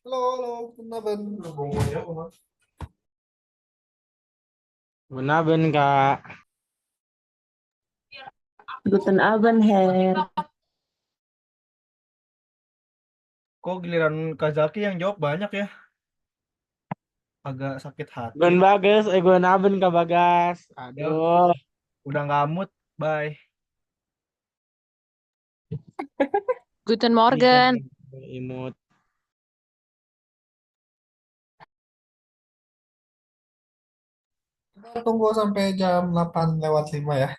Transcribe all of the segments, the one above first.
Halo, halo, Punten. Gunaben Kak. Guten Abend, Herr. Kok giliran Kak Zaki yang jawab banyak ya? Agak sakit hati. Gun Bagas, Gunaben Kak Bagas. Ya, Aduh, udah nggak mood, bye. Guten iya Morgen. imut. Kita tunggu sampai jam 8 lewat 5 ya.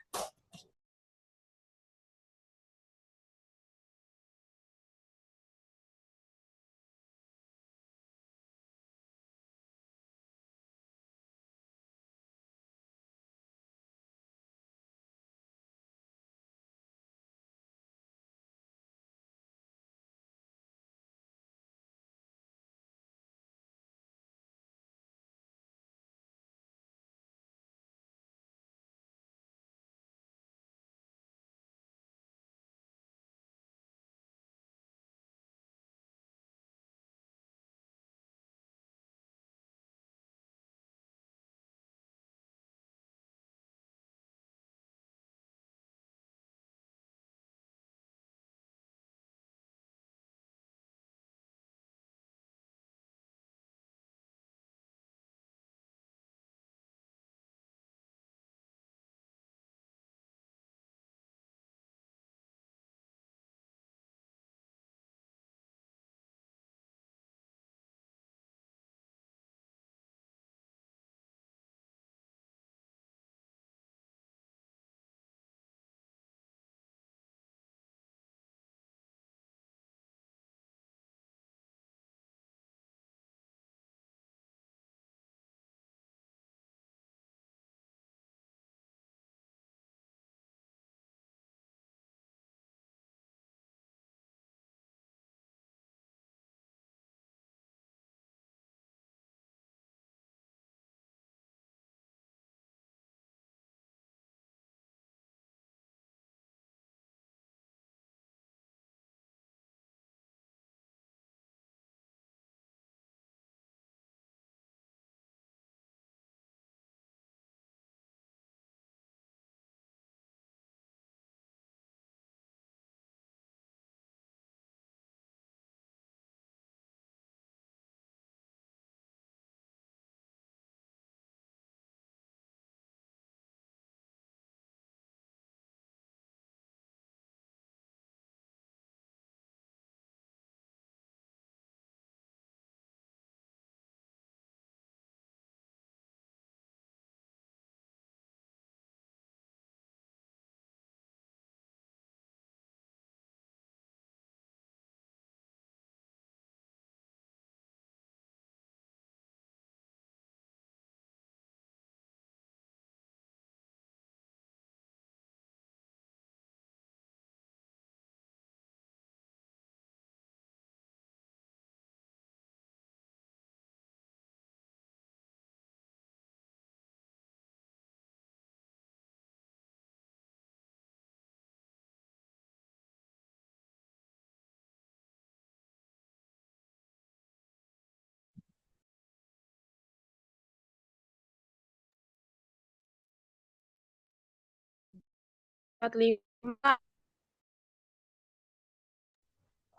Empat lima.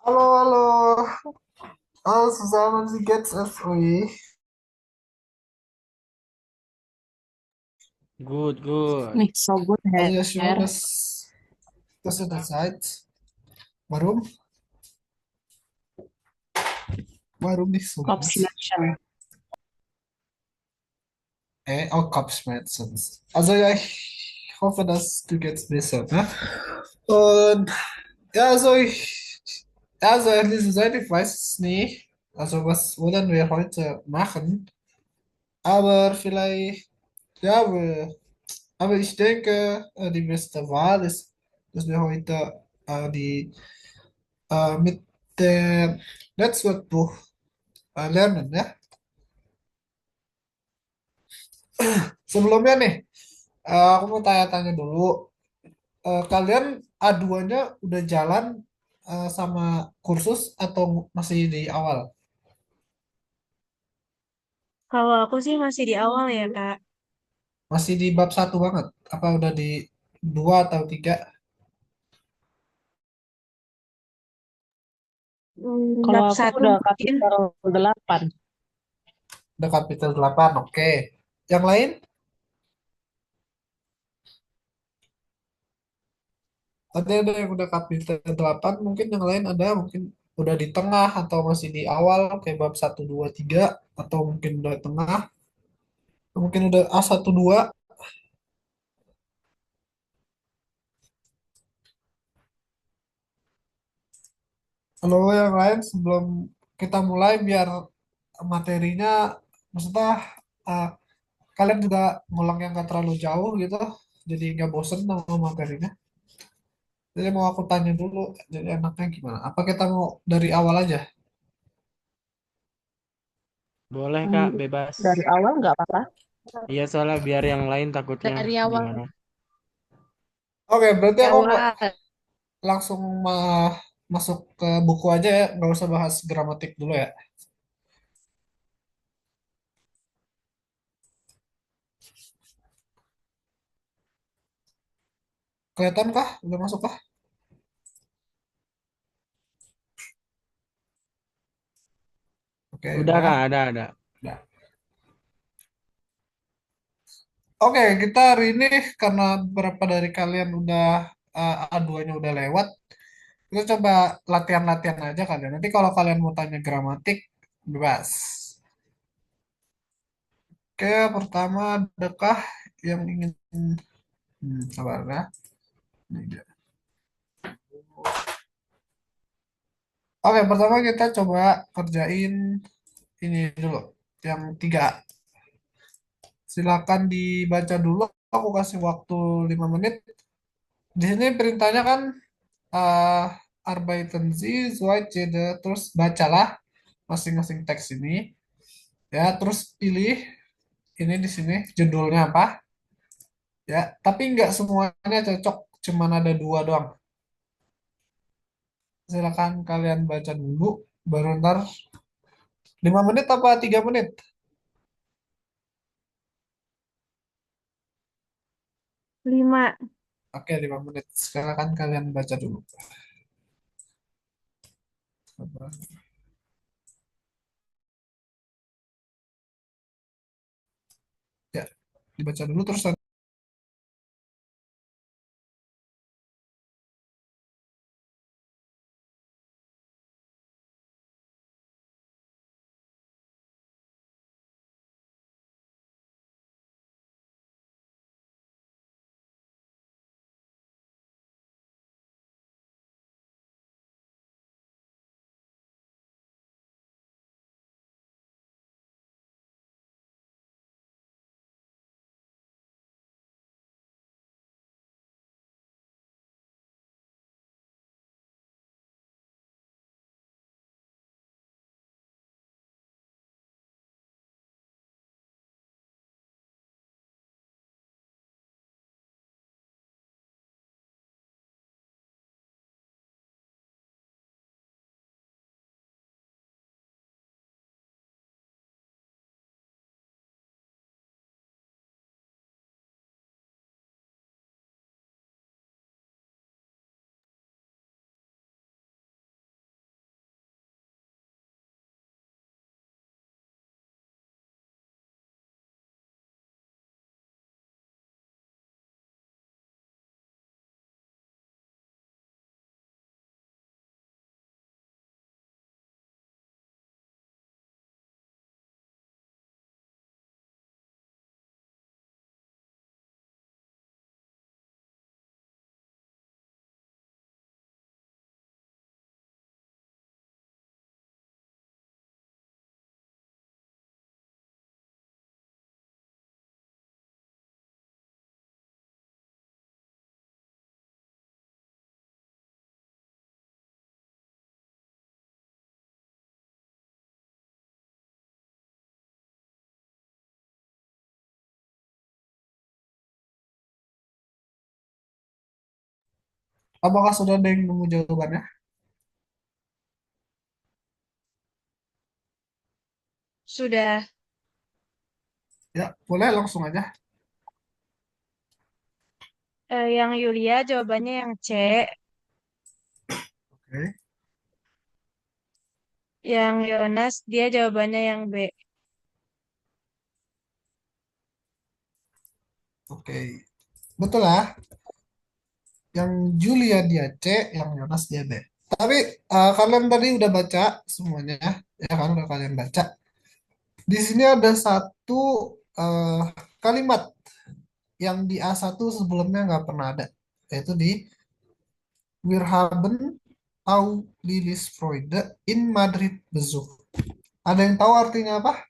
Halo, halo. Halo, zusammen, wie geht's euch? Good, good. Nicht so gut, Also ja schon, Herr. dass ihr da seid. Warum? Warum nicht so gut? Kopfschmerzen. Auch Kopfschmerzen. Also ja, ich hoffe, dass du jetzt besser, ne? Und ja, also ehrlich gesagt, ich weiß es nicht. Also was wollen wir heute machen? Aber vielleicht, ja, aber ich denke, die beste Wahl ist, dass wir heute mit dem Netzwerkbuch lernen, ya. Sebelumnya nih, aku mau tanya-tanya dulu. Kalian A2-nya udah jalan sama kursus atau masih di awal? Kalau aku sih masih di awal ya, Kak. Masih di bab satu banget? Apa udah di dua atau tiga? Kalau Bab aku satu udah mungkin. kapital 8. Udah kapital 8, oke. Yang lain? Ada yang udah kapital 8, mungkin yang lain ada, mungkin udah di tengah atau masih di awal, kayak bab satu 2 3 atau mungkin udah tengah, mungkin udah A1 2. Kalau yang lain sebelum kita mulai biar materinya, maksudnya uh, kalian juga ngulang yang gak terlalu jauh gitu, jadi nggak bosen sama materinya. Jadi mau aku tanya dulu, jadi enaknya gimana? Apa kita mau dari awal aja? Boleh Hmm, Kak, bebas. dari awal nggak apa-apa. Iya soalnya biar yang lain takutnya Dari awal. gimana. Oke, berarti Dari aku nggak awal. langsung masuk ke buku aja ya, nggak usah bahas gramatik dulu ya. Kelihatan kah? Udah masuk kah? Oke, Udah udah. Kak, ada. Udah. Oke, kita hari ini karena beberapa dari kalian udah A2-nya udah lewat, kita coba latihan-latihan aja kalian. Nanti kalau kalian mau tanya gramatik, bebas. Oke, pertama, adakah yang ingin sabar ya. Ini dia. Oke, pertama kita coba kerjain ini dulu. Yang tiga. Silakan dibaca dulu. Aku kasih waktu 5 menit. Di sini perintahnya kan eh arbeiten Sie, Zweite, terus bacalah masing-masing teks ini. Ya, terus pilih ini di sini judulnya apa. Ya, tapi nggak semuanya cocok. Cuman ada dua doang. Silakan kalian baca dulu. Baru ntar 5 menit apa 3 menit? 5. Oke, 5 menit. Silakan kalian baca dulu. Ya, dibaca dulu terus. Apakah sudah ada yang nemu jawabannya? Sudah. Ya, boleh langsung aja. Yang Yulia jawabannya yang C. Oke, Yang Yonas dia jawabannya yang B. oke. Betul lah. Yang Julia dia C, yang Jonas dia D. Tapi kalian tadi udah baca semuanya, ya kan? Udah kalian baca. Di sini ada satu kalimat yang di A1 sebelumnya nggak pernah ada, yaitu di Wir haben auch Lilis Freude in Madrid besucht. Ada yang tahu artinya apa?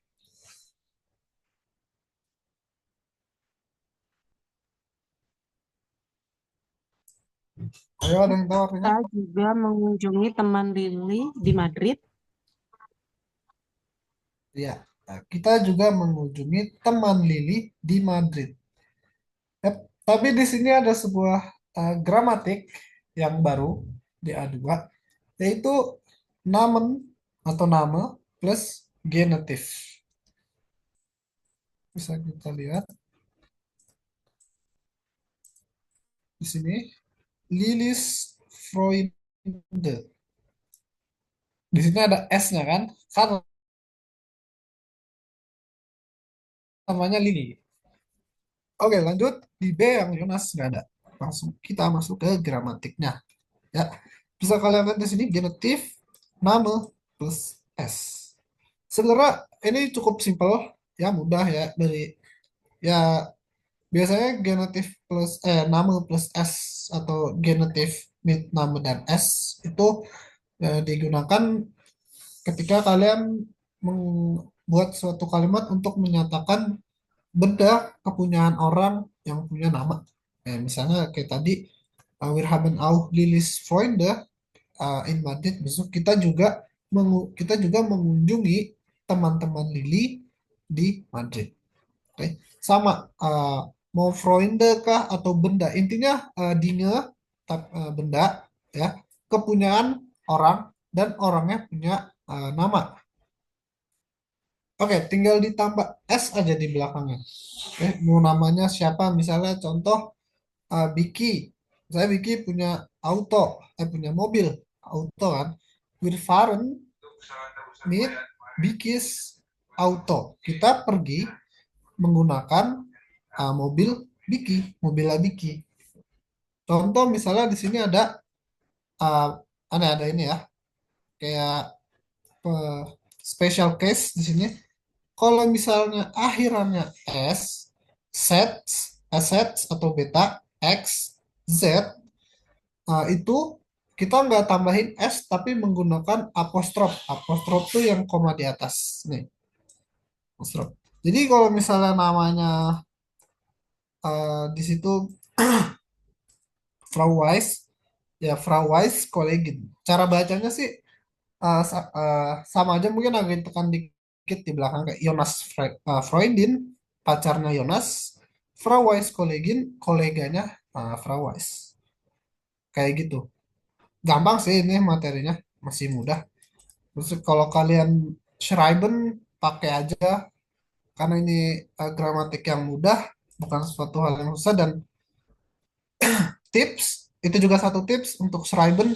Ayo, ada yang tahu artinya? Kita juga mengunjungi teman Lili di Madrid. Ya, kita juga mengunjungi teman Lili di Madrid. Yap, tapi di sini ada sebuah gramatik yang baru di A2, yaitu namen atau nama plus genitif. Bisa kita lihat di sini, Lilis Freunde. Di sini ada S-nya kan, karena namanya Lili. Oke, lanjut di B yang Jonas nggak ada. Langsung kita masuk ke gramatiknya. Ya, bisa kalian lihat di sini genitif nama plus S. Sebenarnya ini cukup simpel, ya mudah ya dari ya biasanya genitif plus nama plus S atau genitif with nama dan S itu digunakan ketika kalian membuat suatu kalimat untuk menyatakan benda kepunyaan orang yang punya nama. Misalnya kayak tadi wir haben auch Lilis Freunde in Madrid. Besok kita juga mengunjungi teman-teman Lili di Madrid. Oke, sama mau Freunde kah atau benda. Intinya Dinge benda ya, kepunyaan orang dan orangnya punya nama. Oke, tinggal ditambah S aja di belakangnya. Oke, mau namanya siapa? Misalnya contoh Biki. Saya Biki punya auto, punya mobil auto kan. Wir fahren mit Bikis auto. Kita pergi menggunakan mobil Biki, mobilnya Biki. Contoh misalnya di sini uh, ada ini ya, kayak uh, special case di sini. Kalau misalnya akhirannya S, sets, assets atau beta, X, Z, itu kita nggak tambahin S tapi menggunakan apostrof. Apostrof tuh yang koma di atas. Nih, apostrof. Jadi kalau misalnya namanya di situ Frau Weiss, ya Frau Weiss Kollegin. Cara bacanya sih sama aja, mungkin agak tekan dikit di belakang kayak Jonas Freundin, pacarnya Jonas, Frau Weiss Kollegin, koleganya Frau Weiss. Kayak gitu. Gampang sih ini materinya, masih mudah. Terus kalau kalian schreiben pakai aja karena ini gramatik yang mudah, bukan suatu hal yang susah. Dan tips itu juga satu tips untuk schreiben,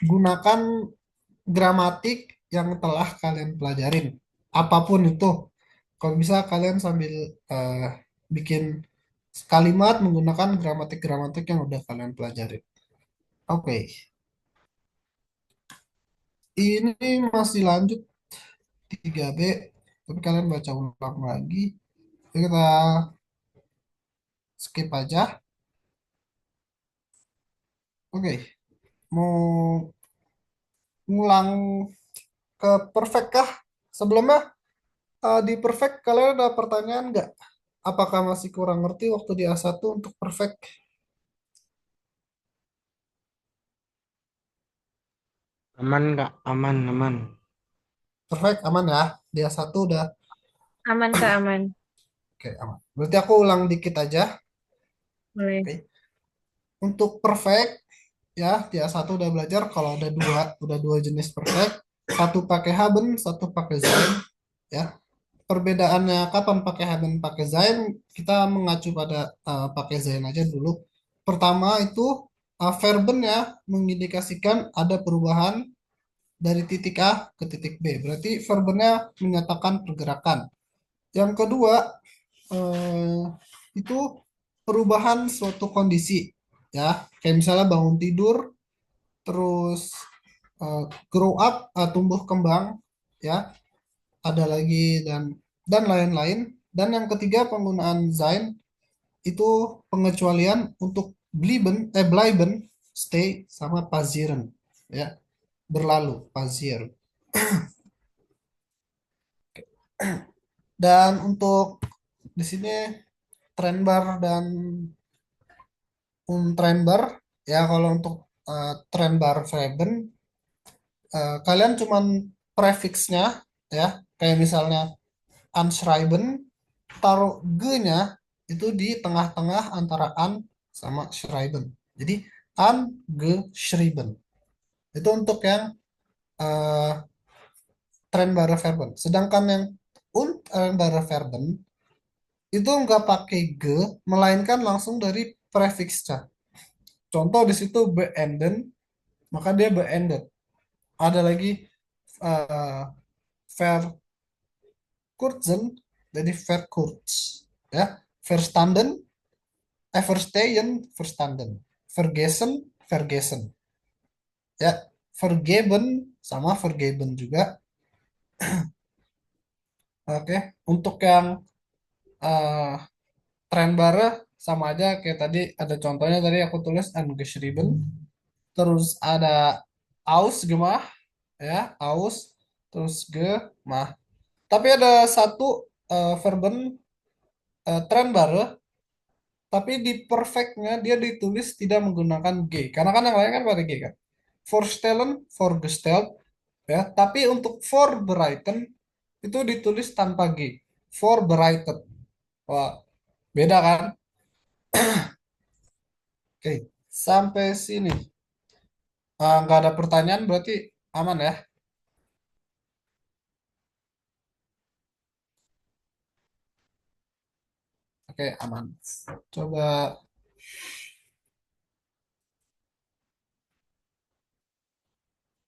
gunakan gramatik yang telah kalian pelajarin. Apapun itu. Kalau bisa kalian sambil eh, bikin kalimat menggunakan gramatik-gramatik yang udah kalian pelajarin. Oke, ini masih lanjut 3B, tapi kalian baca ulang lagi. Jadi kita skip aja. Oke, mau ngulang ke perfect kah? Sebelumnya di perfect kalian ada pertanyaan nggak? Apakah masih kurang ngerti waktu di A1 untuk perfect? Aman nggak? Aman, aman. Perfect aman ya? Di A1 udah Aman Kak, aman. oke aman. Berarti aku ulang dikit aja. Boleh. Oke. Untuk perfect ya di A1 udah belajar kalau udah dua jenis perfect. Satu pakai haben, satu pakai sein ya. perbedaannya kapan pakai haben pakai sein, kita mengacu pada pakai sein aja dulu. Pertama itu verben ya mengindikasikan ada perubahan dari titik A ke titik B. Berarti verbennya menyatakan pergerakan. Yang kedua eh, itu perubahan suatu kondisi ya, kayak misalnya bangun tidur, terus grow up, tumbuh kembang ya, ada lagi dan lain-lain. Dan yang ketiga penggunaan sein itu pengecualian untuk bleiben, stay sama passieren ya, berlalu passieren. Dan untuk di sini trend bar dan trend bar ya, kalau untuk trend bar Faben kalian cuman prefixnya ya, kayak misalnya anschreiben, taruh g-nya itu di tengah-tengah antara an sama schreiben. Jadi angeschrieben. Itu untuk yang uh, trennbare Verben. Sedangkan yang untrennbare Verben itu nggak pakai g, melainkan langsung dari prefixnya. Contoh di situ beenden, maka dia beendet. Ada lagi uh, verkurzen, jadi verkurz. Ya, verstanden, verstehen, verstanden. Vergessen, vergessen. Ya, vergeben sama vergeben juga. Oke, untuk yang uh, tren bara sama aja kayak tadi, ada contohnya tadi aku tulis angeschrieben. Terus ada ausgemacht ya, aus, terus gemah. Tapi ada satu verben tren bara, tapi di perfectnya dia ditulis tidak menggunakan G. Karena kan yang lain kan pada G kan. Vorstellen, vorgestellt, ya. Tapi untuk vorbereiten itu ditulis tanpa G. Vorbereitet. Wah, beda kan? Oke, sampai sini. Nggak ada pertanyaan berarti aman ya? Oke, aman. Coba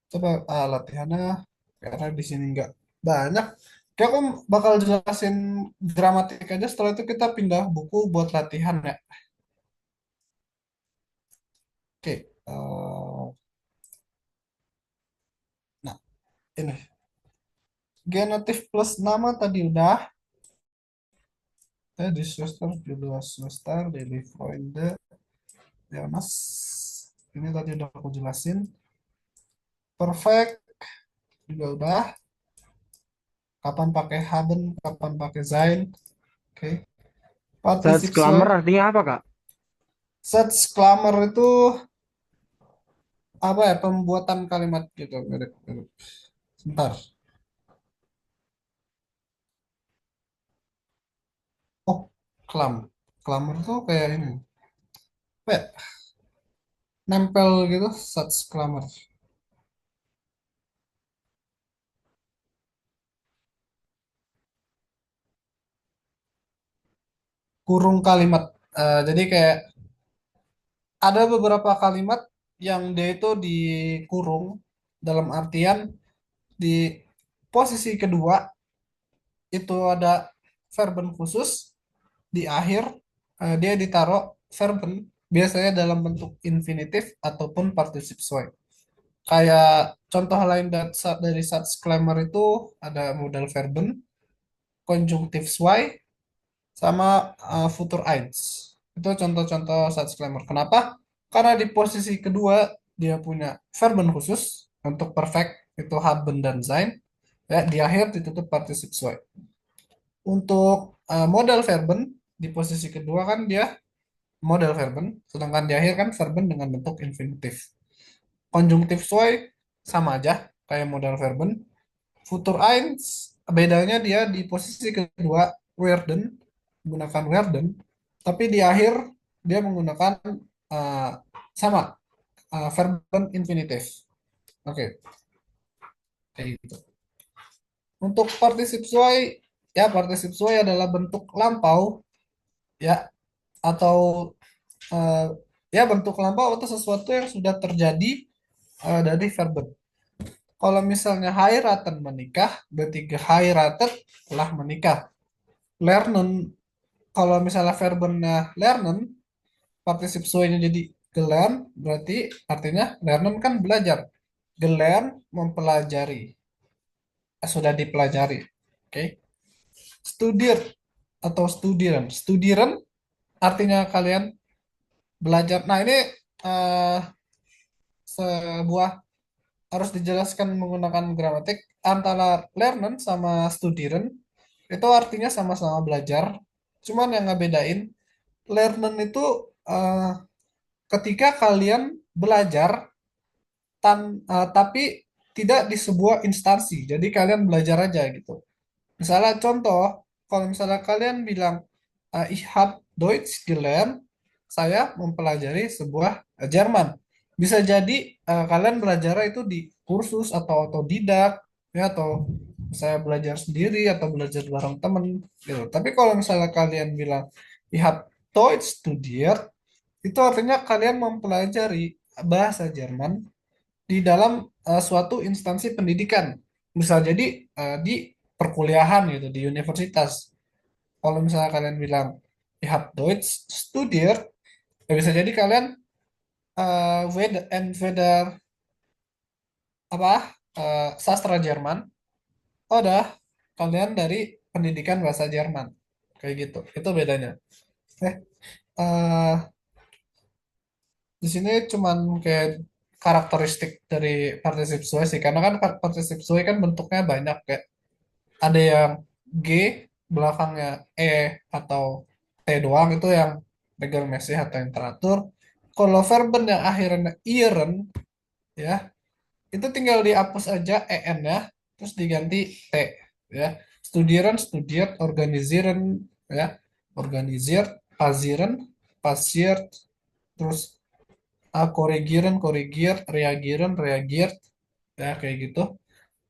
coba latihannya, karena di sini nggak banyak. Oke, aku bakal jelasin gramatik aja. Setelah itu kita pindah buku buat latihan ya. Oke, nah ini genitif plus nama tadi udah. Di semester, di dua semester, di Freunde, Jonas. Ini tadi udah aku jelasin. Perfect juga udah. Kapan pakai haben, kapan pakai sein. Oke. Particip Satsclamer sesuai. artinya apa, Kak? Satzclamer itu apa ya? Pembuatan kalimat gitu. Mirip. Sebentar. Oh, klam. Klamer tuh kayak ini. Apa ya? Nempel gitu, Satzclamer. Kurung kalimat. Jadi kayak ada beberapa kalimat yang dia itu dikurung, dalam artian di posisi kedua itu ada verben khusus, di akhir dia ditaruh verben biasanya dalam bentuk infinitif ataupun particip short. Kayak contoh lain dari Satzclamer itu ada modal verben, konjungtif zwei, sama futur eins. Itu contoh-contoh Satzclamer. Kenapa? Karena di posisi kedua dia punya verben khusus untuk perfect itu haben dan sein. Ya, di akhir ditutup particip zwei. Untuk modal verben di posisi kedua kan dia modal verben, sedangkan di akhir kan verben dengan bentuk infinitif. Konjungtif zwei sama aja kayak modal verben. Futur eins bedanya dia di posisi kedua werden, menggunakan werden, tapi di akhir dia menggunakan uh, sama verben infinitif. Oke, kayak gitu. Untuk particip sesuai ya partisip suai adalah bentuk lampau ya atau eh, ya bentuk lampau atau sesuatu yang sudah terjadi dari verben. Kalau misalnya heiraten menikah, berarti geheiratet telah menikah. Lernen, kalau misalnya verbennya lernen, partisip suainya jadi gelernt, berarti artinya lernen kan belajar. Gelernt mempelajari, sudah dipelajari. Oke. Studier atau studieren. Studieren artinya kalian belajar. Nah, ini eh, sebuah harus dijelaskan menggunakan gramatik antara lernen sama studieren itu artinya sama-sama belajar. Cuman yang ngebedain lernen itu eh, ketika kalian belajar tapi tidak di sebuah instansi. Jadi kalian belajar aja gitu. Misalnya contoh, kalau misalnya kalian bilang ich habe Deutsch gelernt, saya mempelajari sebuah Jerman. Bisa jadi kalian belajar itu di kursus atau otodidak, ya atau saya belajar sendiri atau belajar bareng temen gitu. Tapi kalau misalnya kalian bilang ich habe Deutsch studiert, itu artinya kalian mempelajari bahasa Jerman di dalam suatu instansi pendidikan. Bisa jadi di perkuliahan gitu, di universitas. Kalau misalnya kalian bilang, ich habe Deutsch studiert, ya bisa jadi kalian entweder apa sastra Jerman, udah kalian dari pendidikan bahasa Jerman. Kayak gitu. Itu bedanya. Eh, eh, di sini cuman kayak karakteristik dari particip suai sih. Karena kan particip suai kan bentuknya banyak kayak ada yang G belakangnya E atau T doang itu yang regelmäßig atau yang teratur. Kalau verben yang akhirnya ieren ya itu tinggal dihapus aja en ya terus diganti T ya. Studieren, studiert, organisieren ya. Organisiert, passieren, passiert, terus korrigieren, korrigiert, reagieren, reagiert ya kayak gitu.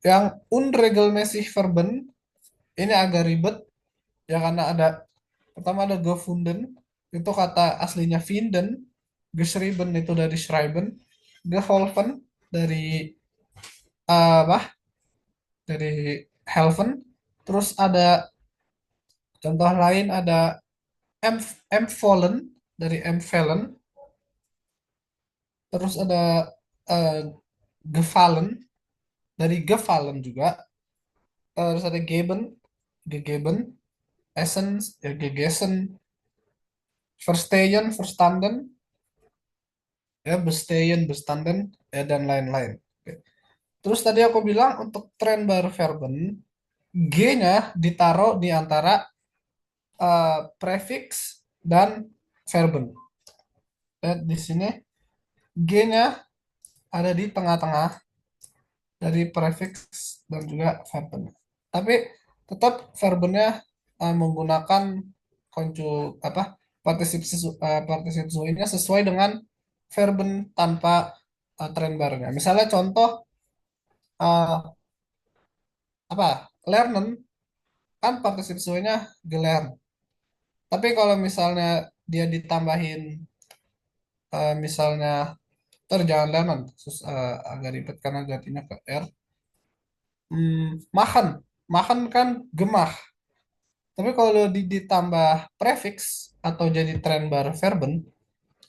Yang unregelmäßig verben ini agak ribet ya karena ada pertama ada gefunden itu kata aslinya finden, geschrieben itu dari schreiben, geholfen dari apa? Dari helfen. Terus ada contoh lain ada empfohlen dari empfehlen. Terus ada eh, gefallen dari gefallen juga. Terus ada geben, gegeben, essen, ya gegessen, verstehen, verstanden, ya bestehen, bestanden, ya dan lain-lain. Oke. Terus tadi aku bilang untuk Trennbar Verben, G-nya ditaruh di antara prefix dan verben. Dan di sini G-nya ada di tengah-tengah dari prefix dan juga verben. Tapi tetap verbennya menggunakan apa partisip suinya sesuai dengan verben tanpa trend barnya. Misalnya contoh uh, apa lernen kan partisip suinya gelernt. Tapi kalau misalnya dia ditambahin misalnya jangan lernen agak ribet karena gantinya ke R. Makan makan kan gemah. Tapi kalau ditambah prefix atau jadi trend bar verben,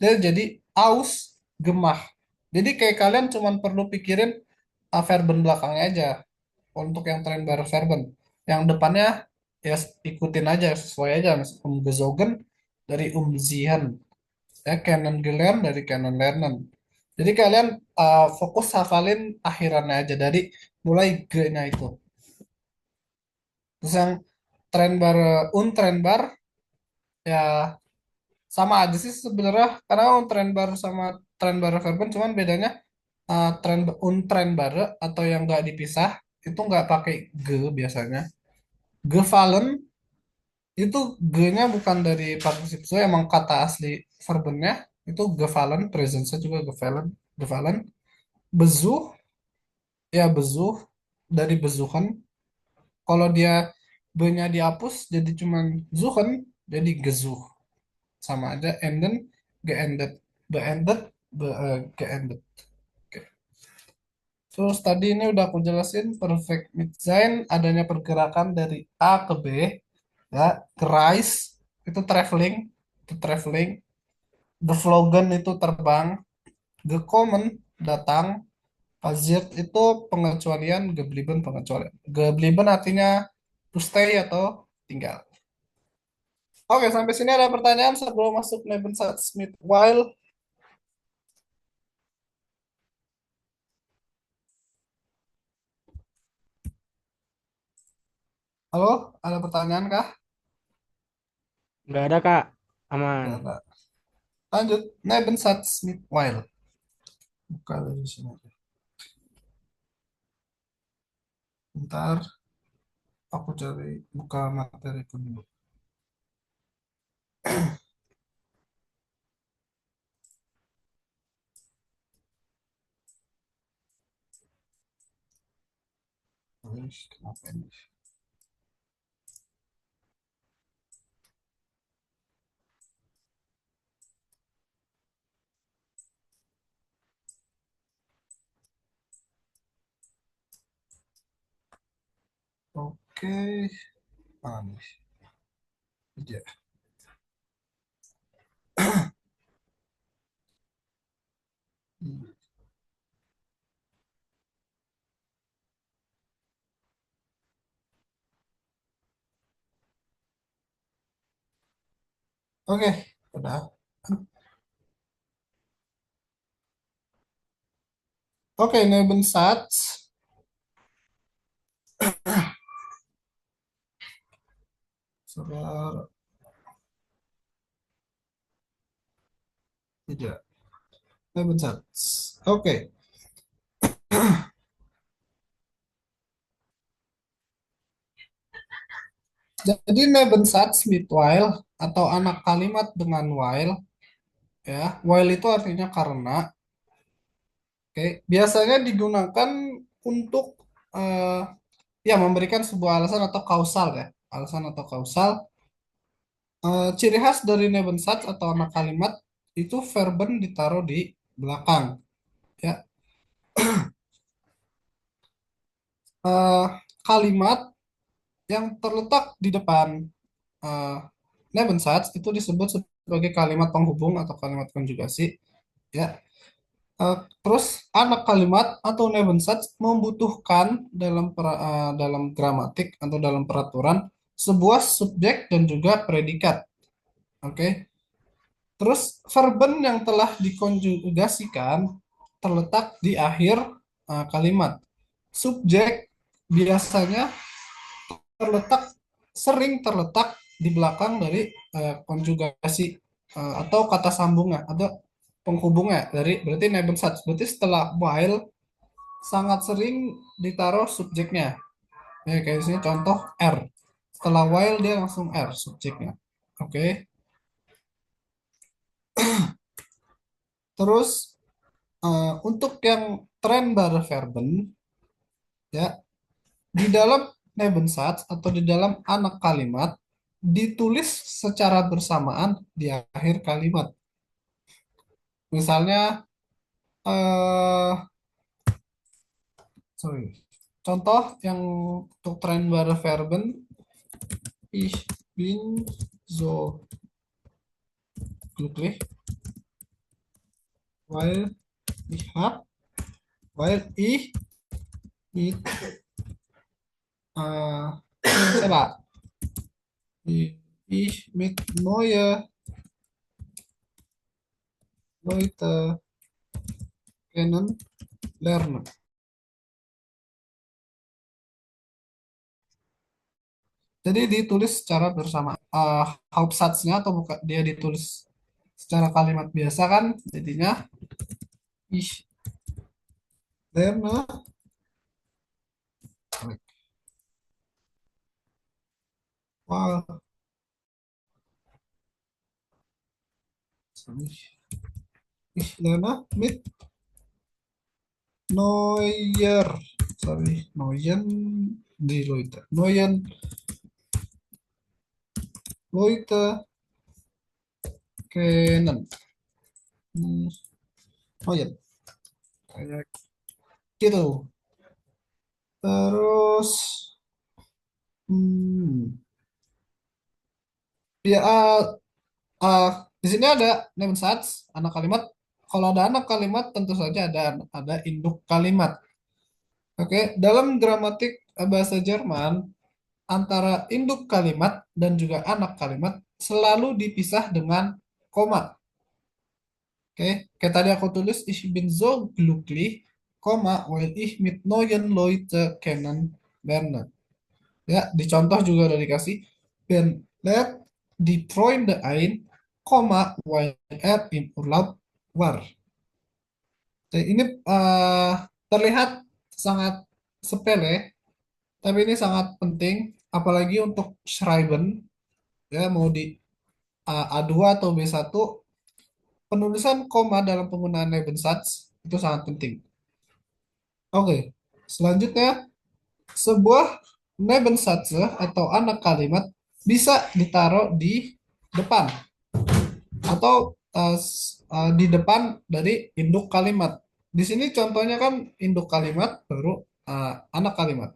dia jadi aus gemah. Jadi kayak kalian cuman perlu pikirin verben belakangnya aja untuk yang trend bar verben. Yang depannya ya ikutin aja sesuai aja. Umgezogen dari umziehen. Ya kennengelernt dari kennenlernen. Jadi kalian fokus hafalin akhirannya aja dari mulai G-nya itu. Terus yang trend bar trend bar ya sama aja sih sebenarnya karena trend bar sama trend bar verben cuman bedanya trend bar atau yang nggak dipisah itu nggak pakai g biasanya. Gefallen itu g-nya bukan dari particip so emang kata asli verbennya itu gefallen presence juga gefallen gefallen bezuh ya bezuh dari bezuhan kalau dia B-nya dihapus jadi cuman suchen, jadi gesuch. Sama aja enden, geendet, beendet, geendet. Oke. Terus tadi ini udah aku jelasin perfect design adanya pergerakan dari A ke B, ya. Gereis itu traveling. Geflogen itu terbang, gekommen datang, passiert itu pengecualian, geblieben pengecualian. Geblieben artinya to stay atau tinggal. Oke, sampai sini ada pertanyaan sebelum masuk Nebensatz mit while. Halo, ada pertanyaan kah? Nggak ada Kak. Nggak Aman. ada. Lanjut, Nebensatz mit while. Buka dari sini aja. Bentar, aku cari buka materi dulu. Kenapa ini? Oke, mana nih? Iya. Oke, udah. Oke, Nebensatz. Sebentar, tidak. Nebensatz. Oke, jadi Nebensatz mit while atau anak kalimat dengan while, ya. While itu artinya karena. Oke, biasanya digunakan untuk eh, ya memberikan sebuah alasan atau kausal, ya. Alasan atau kausal. Ciri khas dari Nebensatz atau anak kalimat itu verben ditaruh di belakang, ya. Eh, Kalimat yang terletak di depan eh, Nebensatz itu disebut sebagai kalimat penghubung atau kalimat konjugasi, ya. Terus anak kalimat atau Nebensatz membutuhkan dalam gramatik atau dalam peraturan sebuah subjek dan juga predikat. Oke. Terus verben yang telah dikonjugasikan terletak di akhir kalimat. Subjek biasanya terletak sering terletak di belakang dari konjugasi atau kata sambungnya atau penghubungnya dari berarti Nebensatz. Berarti setelah while sangat sering ditaruh subjeknya. Ya, kayak sini contoh R. Setelah while dia langsung R subjeknya. Oke. Terus untuk yang trennbare Verben, ya, di dalam Nebensatz atau di dalam anak kalimat ditulis secara bersamaan di akhir kalimat. Misalnya, eh sorry, contoh yang untuk trennbare Verben, ich bin so glücklich, weil weil ich mit siapa? Ich mit neue Leute kennenlernen. Jadi ditulis secara bersama. Hauptsatznya atau bukan dia ditulis secara kalimat biasa kan, jadinya ich lerne. Wow. Ich lerne mit neuer, sorry, neuen, die Leute, neuen Leute kennen. Hmm, oh ya, kayak gitu. Terus, hmm, ya, uh, di sini ada Nebensatz, anak kalimat. Kalau ada anak kalimat, tentu saja ada induk kalimat. Oke, dalam gramatik bahasa Jerman, antara induk kalimat dan juga anak kalimat selalu dipisah dengan koma. Oke, kayak tadi aku tulis ich bin so glücklich, koma, weil ich mit neuen Leute kennen lerne. Ya, dicontoh juga udah dikasih Ben let die Freunde ein, koma, weil in Urlaub war. Jadi ini terlihat sangat sepele, tapi ini sangat penting, apalagi untuk Schreiben, ya mau di A2 atau B1, penulisan koma dalam penggunaan Nebensatz itu sangat penting. Oke, selanjutnya sebuah Nebensatz atau anak kalimat bisa ditaruh di depan atau di depan dari induk kalimat. Di sini contohnya kan induk kalimat baru anak kalimat.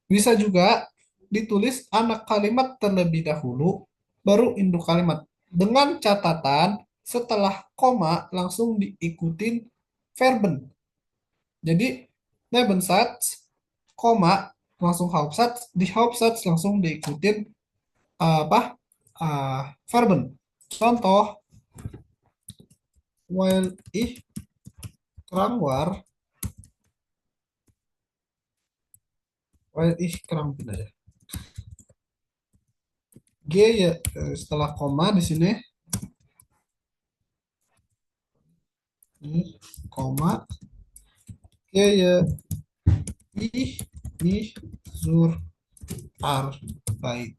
Bisa juga ditulis anak kalimat terlebih dahulu baru induk kalimat. Dengan catatan setelah koma langsung diikutin verben. Jadi Nebensatz, koma, langsung Hauptsatz, di Hauptsatz langsung diikutin apa? Verben. Contoh, while ich krank war, while ich krank bin aja. G ya setelah koma di sini ini koma G ya ich nicht zur Arbeit.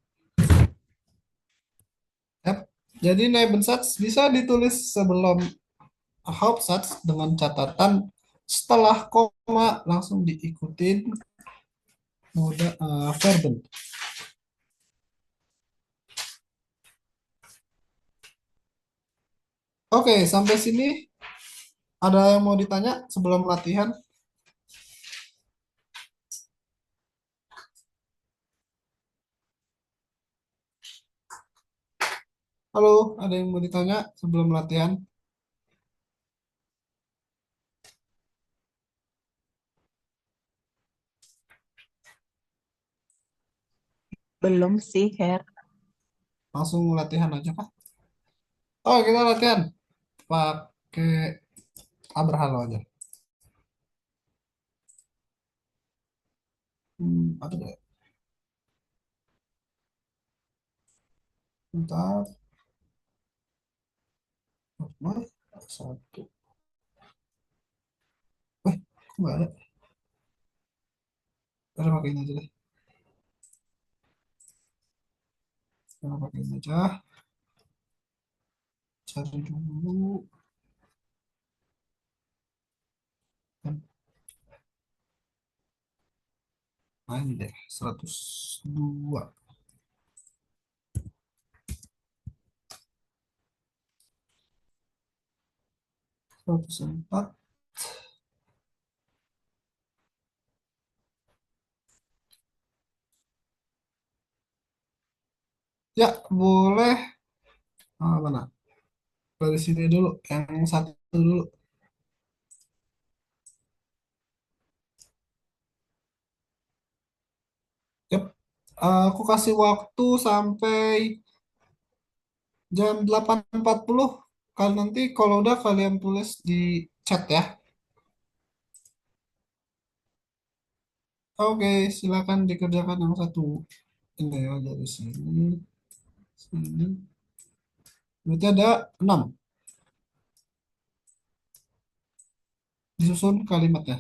Yap. Jadi Nebensatz bisa ditulis sebelum Hauptsatz dengan catatan setelah koma langsung diikutin mode verben. Oke, sampai sini ada yang mau ditanya sebelum latihan? Halo, ada yang mau ditanya sebelum latihan? Belum sih, Her. Langsung latihan aja kah? Oh, kita latihan pakai Abrahalo aja. Ada nggak? Bentar. Mana? Satu. Kok nggak ada? Kita pakai ini aja deh. Kita pakai ini aja. Cari dulu. Nah, ini deh, 102. 104. Ya, boleh. Mana? Dari sini dulu. Yang satu dulu. Yap. Aku kasih waktu sampai jam 8.40. Kalau nanti kalau udah kalian tulis di chat ya. Oke, silakan dikerjakan yang satu. Ini ya dari sini, sini. Berarti ada 6. Disusun kalimatnya.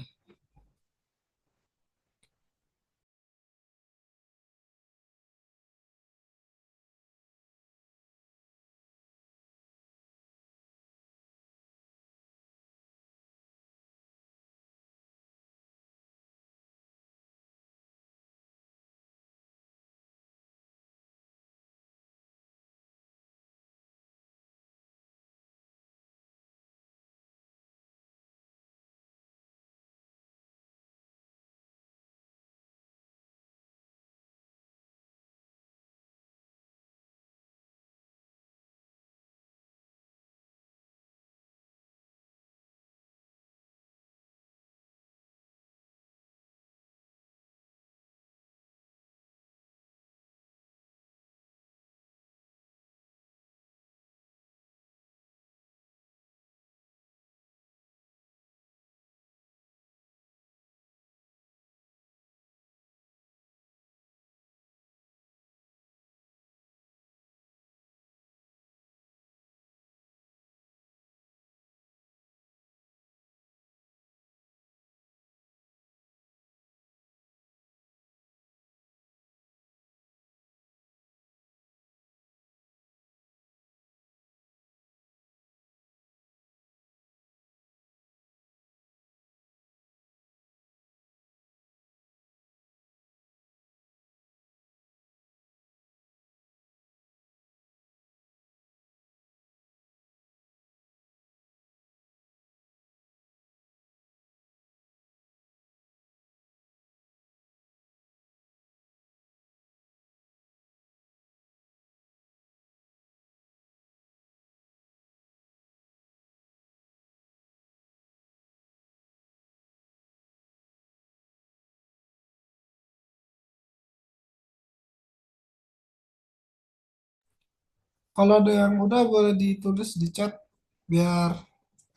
Kalau ada yang udah boleh ditulis di chat biar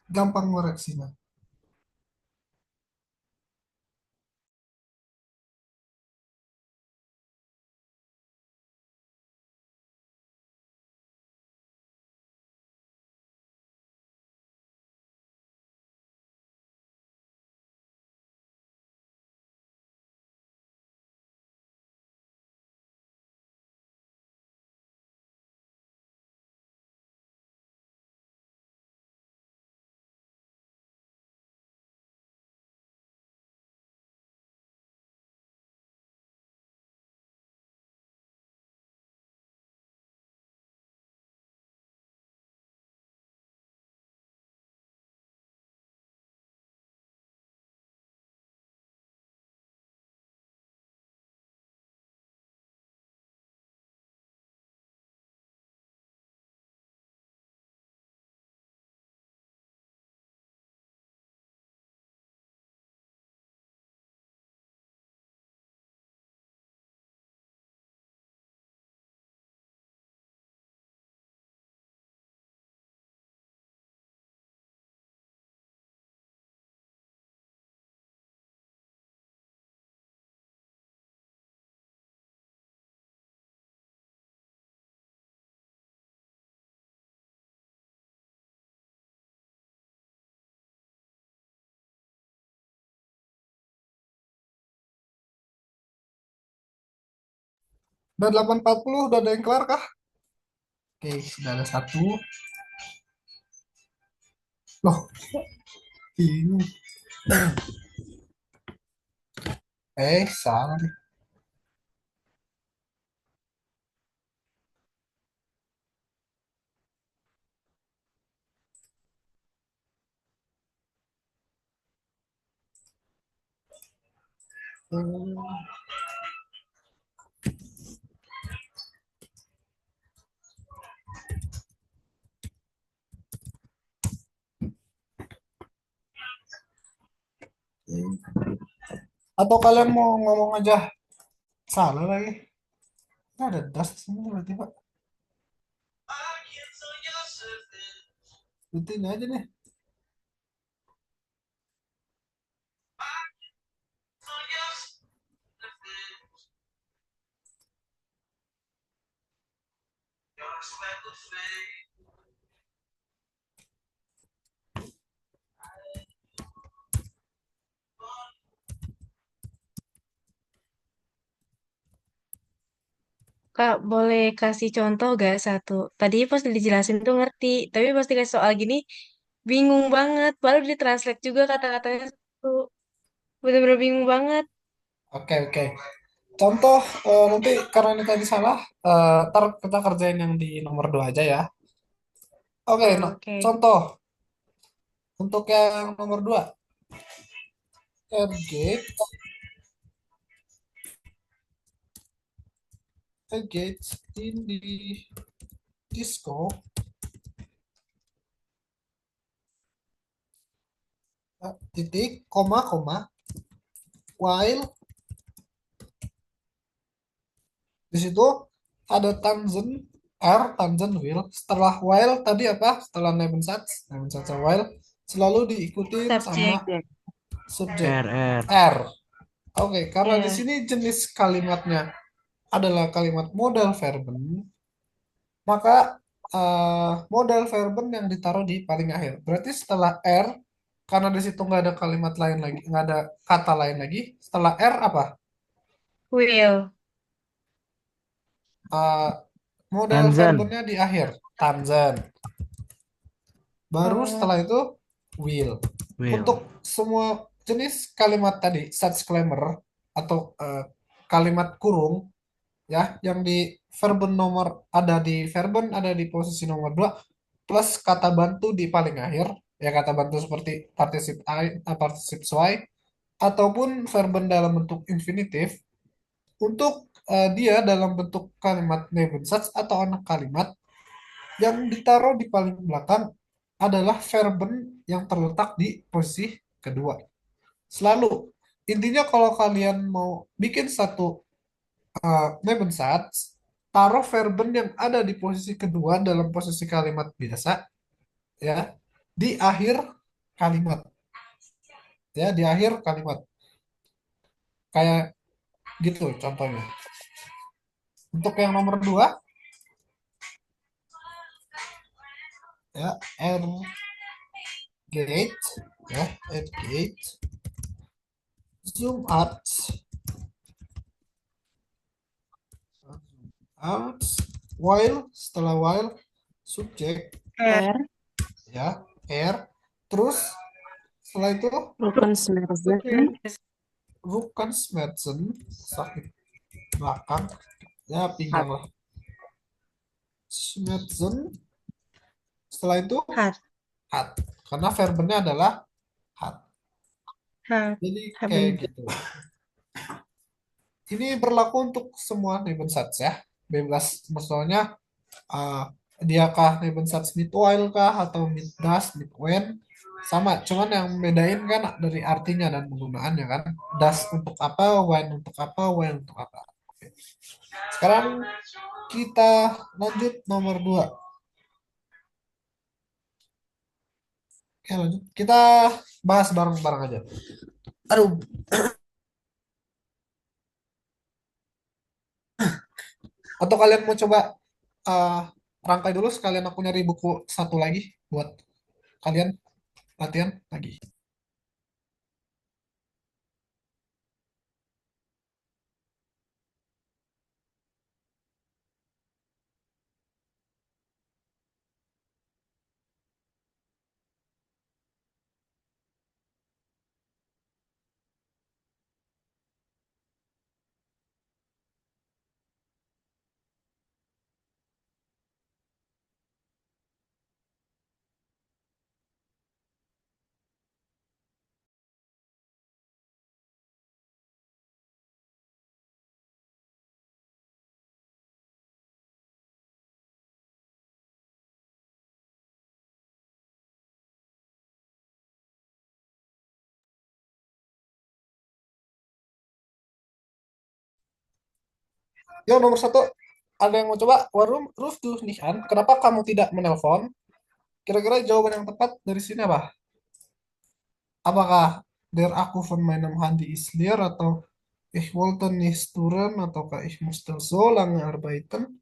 gampang ngoreksinya. Udah 8.40, udah ada yang kelar kah? Oke, sudah ada satu. Loh, ini. Salah nih. Hmm, oke. Atau kalian mau ngomong aja? Salah lagi. Ini ada das di sini berarti, Pak. Itu ini aja nih. Kak, boleh kasih contoh gak satu? Tadi pas dijelasin tuh ngerti, tapi pas dikasih soal gini bingung banget. Baru ditranslate juga kata-katanya tuh bener-bener bingung banget. Oke, oke. Contoh, nanti karena ini tadi salah, ntar kita kerjain yang di nomor 2 aja ya. Oke, Ah, nah, oke. contoh untuk yang nomor 2, Airgate, Airgate in di disco, titik, koma, koma, while di situ ada tangent R, tangent wheel. Setelah while tadi apa? Setelah Nebensatz while selalu diikutin sama Subjek. subjek R. R. Oke, karena di Ya. sini jenis kalimatnya adalah kalimat modal verben, maka modal verben yang ditaruh di paling akhir. Berarti setelah R, karena di situ nggak ada kalimat lain lagi, nggak ada kata lain lagi. Setelah R apa? Will. Eh, modal Tanzan. verbennya di akhir, tangent. Baru Oh, setelah itu will. Will. Untuk semua jenis kalimat tadi, such claimer atau kalimat kurung ya, yang di verben nomor ada di verben ada di posisi nomor 2 plus kata bantu di paling akhir, ya kata bantu seperti participe I, participe Y ataupun verben dalam bentuk infinitif. Untuk dia dalam bentuk kalimat Nebensatz atau anak kalimat yang ditaruh di paling belakang adalah verben yang terletak di posisi kedua. Selalu. Intinya kalau kalian mau bikin satu Nebensatz, taruh verben yang ada di posisi kedua dalam posisi kalimat biasa, ya, di akhir kalimat, ya, di akhir kalimat. Kayak gitu contohnya. Untuk yang nomor dua, ya, air gate, ya, air gate, zoom out, out, while, setelah while, subjek, R. ya, air, terus setelah itu Rukensmerzen. bukan Smedson, sakit belakang, ya, pinggang Hat. lah. Smedson, setelah itu Hat. hat, karena verbennya adalah hat. Hat. Jadi kayak Haben. gitu. Ini berlaku untuk semua Nebensatz ya, bebas. Maksudnya uh, diakah Nebensatz mit while kah atau mit das, mit when, sama. Cuman yang bedain kan dari artinya dan penggunaannya kan. Das untuk apa, when untuk apa, when untuk apa. Oke. Sekarang kita lanjut nomor 2. Oke, lanjut. Kita bahas bareng-bareng aja. Aduh, atau kalian mau coba uh, rangkai dulu sekalian aku nyari buku satu lagi buat kalian latihan lagi. Yo, nomor satu, ada yang mau coba? Warum rufst du nicht an? Kenapa kamu tidak menelpon? Kira-kira jawaban yang tepat dari sini apa? Apakah der Akku von meinem Handy ist leer atau ich wollte nicht stören ataukah ich musste so lange arbeiten?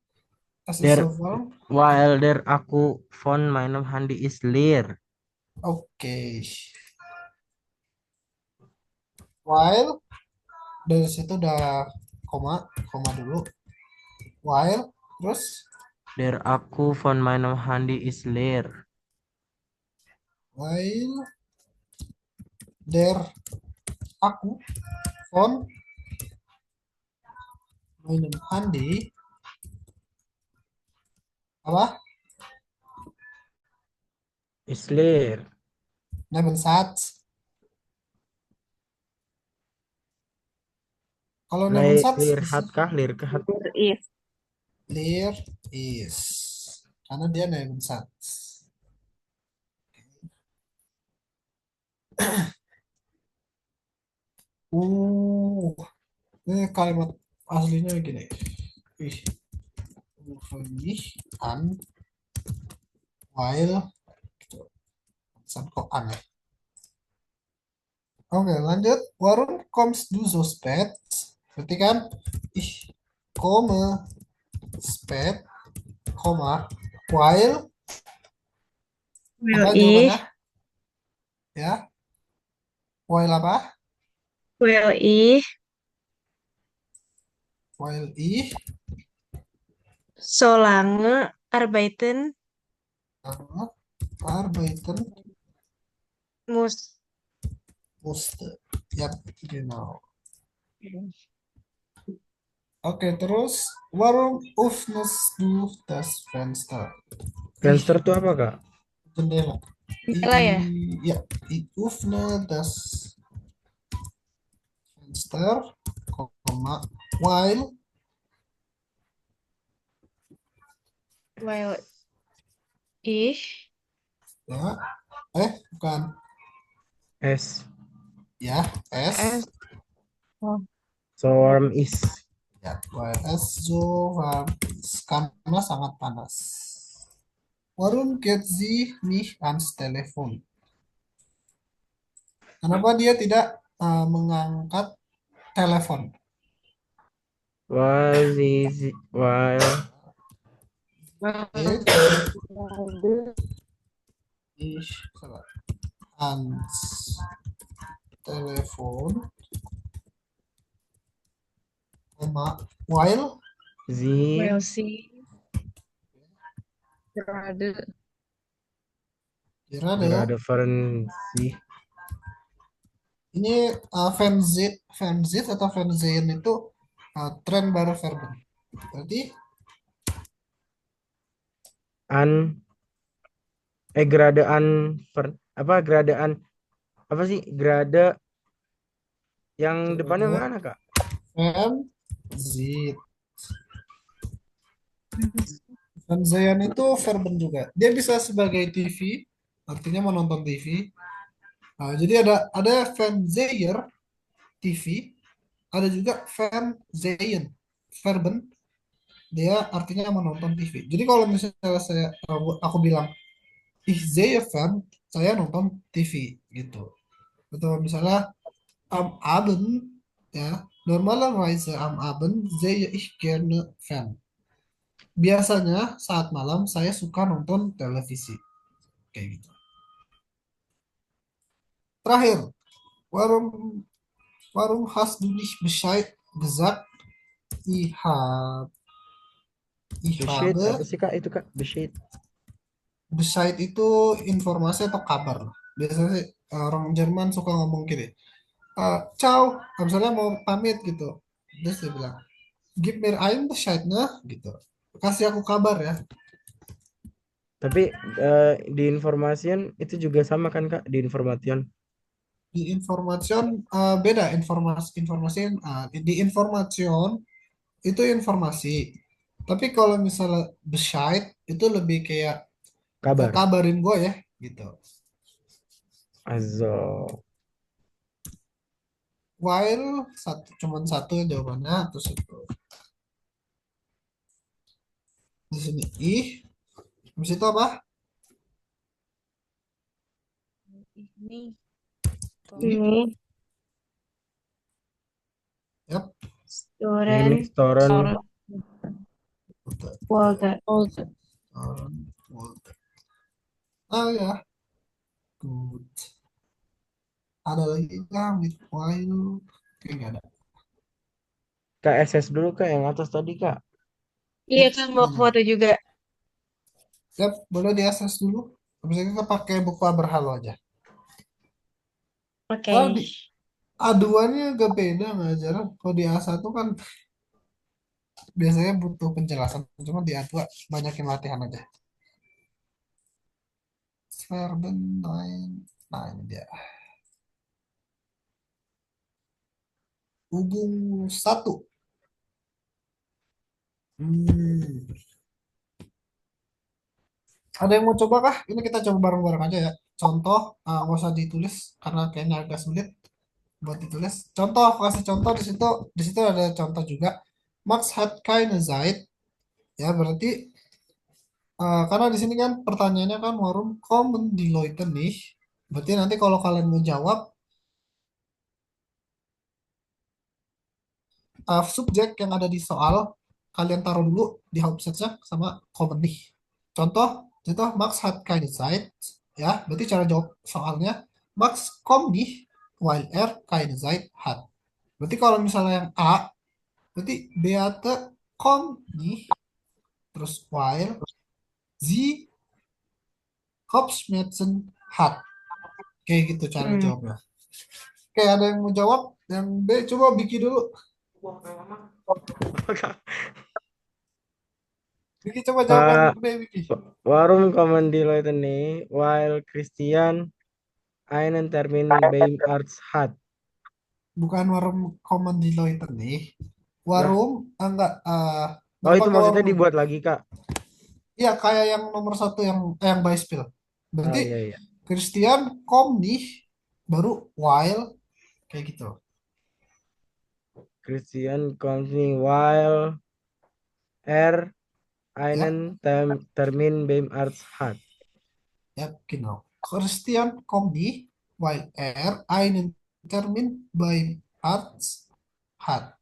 Es ist so Der warm. while der Akku von meinem Handy ist leer. Oke. While dari situ udah koma dulu. While terus Der Akku von meinem Handy ist leer. while der Akku von meinem Handy apa? Ist leer. Nebensatz. Kalau Leer, Nebensatz leer di hat sini kah? Leer hat. If. clear is karena dia Nebensatz. Ini kalimat aslinya gini. Ich rufe mich an while gitu. Pesan kok aneh. Oke, lanjut. Warum kommst du so spät? Berarti kan ich komme spät, koma, while Will apa ich. jawabannya? Ya, while apa? Will ich. While ich Solange arbeiten arbeiten muss. musste. Ya, genau. Oke, terus warum öffnest du das Fenster? Fenster tuh apa, Kak? Jendela. Jendela ya? Ja, ich öffne das Fenster, Komma, while Will ich. ya, bukan, S. ya, S, Oh. So warm is. Ya, while es so warm ist, karena sangat panas. Warum geht sie nicht ans Telefon? Kenapa dia tidak mengangkat telepon? while Geht nicht ans Telefon, while sie Well sih. Gerade. gerade gerade fahren sie ini Fernzit atau Fernsehen itu tren baru verben. Berarti an gradaan apa gradaan apa sih grade yang depannya Grade mana kak? Fernzit. Fernsehen itu verben juga. Dia bisa sebagai TV, artinya menonton TV. Jadi ada Fernseher TV, ada juga Fernsehen verben, dia artinya menonton TV. Jadi kalau misalnya aku bilang ich sehe Fern, saya nonton TV gitu. Atau misalnya am Abend, ya, normalerweise am Abend sehe ich gerne Fern. Biasanya saat malam saya suka nonton televisi. Kayak gitu. Terakhir, warum warum hast du nicht Bescheid gesagt? Ich habe ich Bescheid habe apa sih kak itu kak Bescheid Bescheid itu informasi atau kabar. Biasanya sih, orang Jerman suka ngomong gini. Ciao, misalnya mau pamit gitu. Terus dia bilang, Gib mir ein Bescheid, nah, gitu. Kasih aku kabar ya. tapi di informasian itu juga sama kan kak di information Di information beda di information itu informasi. Tapi kalau misalnya Bescheid itu lebih kayak kabar kabarin gue ya, gitu. also While cuman satu jawabannya, terus itu di sini ih, habis itu apa? Ini. Ih, Ini yap. ini Storen storen Volta. Olga. Ya, good. Ada lagi nggak with while? Oke, nggak ada. kak SS dulu kak yang atas tadi kak Iya Yap, kan mau foto juga. yap, boleh diakses dulu. Habis itu kita pakai buku Aberhalo aja. Oke. Kalau di A2-nya agak beda ngajar. Kalau di A1 kan biasanya butuh penjelasan. Cuma di A2 banyakin latihan aja. Verben 9. Nah, ini dia. Hubung satu. Hmm. Ada yang mau coba kah? Ini kita coba bareng-bareng aja ya. Contoh, nggak usah ditulis karena kayaknya agak sulit buat ditulis. Contoh, aku kasih contoh di situ ada contoh juga. Max hat keine Zeit. Ya, berarti karena di sini kan pertanyaannya kan warum kommen die Leute nicht? Berarti nanti kalau kalian mau jawab, subjek yang ada di soal kalian taruh dulu di Hauptsätze sama kommen nicht. Contoh Max hat keine Zeit. Ya, berarti cara jawab soalnya Max kommt nicht, while er keine Zeit hat. Berarti kalau misalnya yang A, berarti Beate kommt nicht, terus while sie Kopfschmerzen hat. Kayak gitu cara Hmm. jawabnya. Oke, ada yang mau jawab? Yang B, coba Biki dulu. Biki coba jawab yang B, Biki. warum kommen die Leute nicht while Christian einen Termin beim Arzt hat Bukan warung common di Loiter nih. Warung, enggak, oh nggak itu pakai maksudnya warung. dibuat lagi kak Iya, kayak yang nomor satu yang by spill. oh Berarti iya iya Christian kom nih, baru while, kayak gitu. Christian company while Yap, einen Termin beim Arzt hat. yap, genau. Christian kommt nicht, weil er einen Termin beim Arzt hat.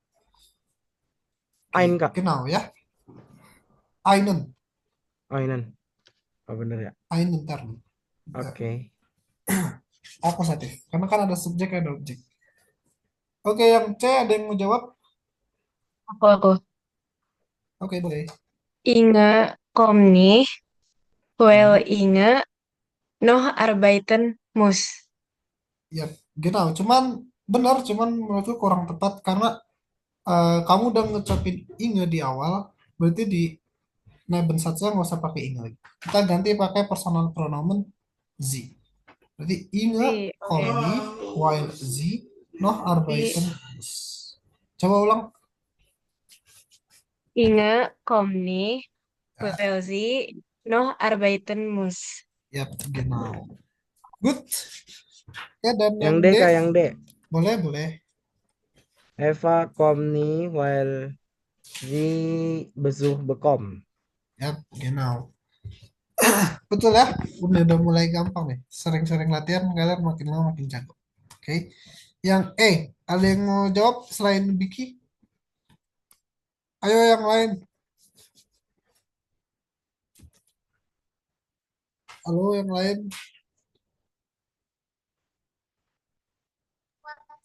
Ein, Oke, Kak. genau ya. Einen, Einen. Oh, bener ya? einen Termin. Ya, Oke. akusatif. Karena kan ada subjek ada objek. Oke, yang C ada yang mau jawab? Aku. Oke, boleh. Inge komni, well Hmm. inge, noch arbeiten muss. Ya, genau. Cuman menurutku kurang tepat karena kamu udah ngucapin inge di awal, berarti di Nebensatznya nggak usah pakai inge lagi. Kita ganti pakai personal pronomen sie. Berarti inge Si, oke. kommen while sie noch Si, arbeiten muss. Coba ulang. Inge komni, Ya, well sie, noch arbeiten muss. ya, genau. Good. Ya, dan Yang yang D, D, Kak, yang D. boleh, boleh. Eva kommt nie, weil sie Besuch bekommt. Ya, genau. Betul ya. Udah mulai gampang nih. Sering-sering latihan, kalian makin lama makin jago. Oke. Yang E, ada yang mau jawab selain Biki? Ayo yang lain. Halo yang lain.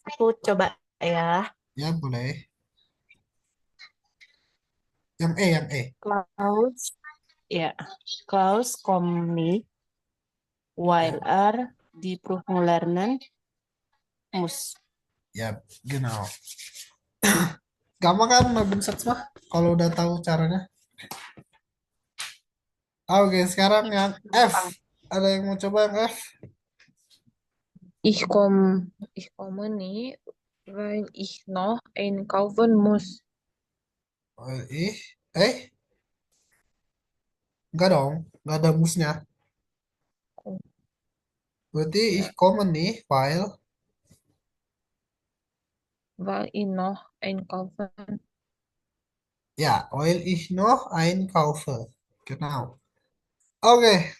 Aku coba ya. Ya, boleh. Yang E, yang E. Klaus, ya. Klaus kommt nicht, Ya, weil er die Prüfung lernen muss. ya, genau. Gampang kan Nebensatzma mah kalau udah tahu caranya. Oke, sekarang yang F. Ada yang mau coba yang F? Ich komme nie, weil ich noch einkaufen muss. Eh, enggak dong, enggak ada musnya. Oh, Berarti ich ya, komme nicht, weil weil ich noch einkaufen. ja, weil ich noch einkaufe. Genau. Oke,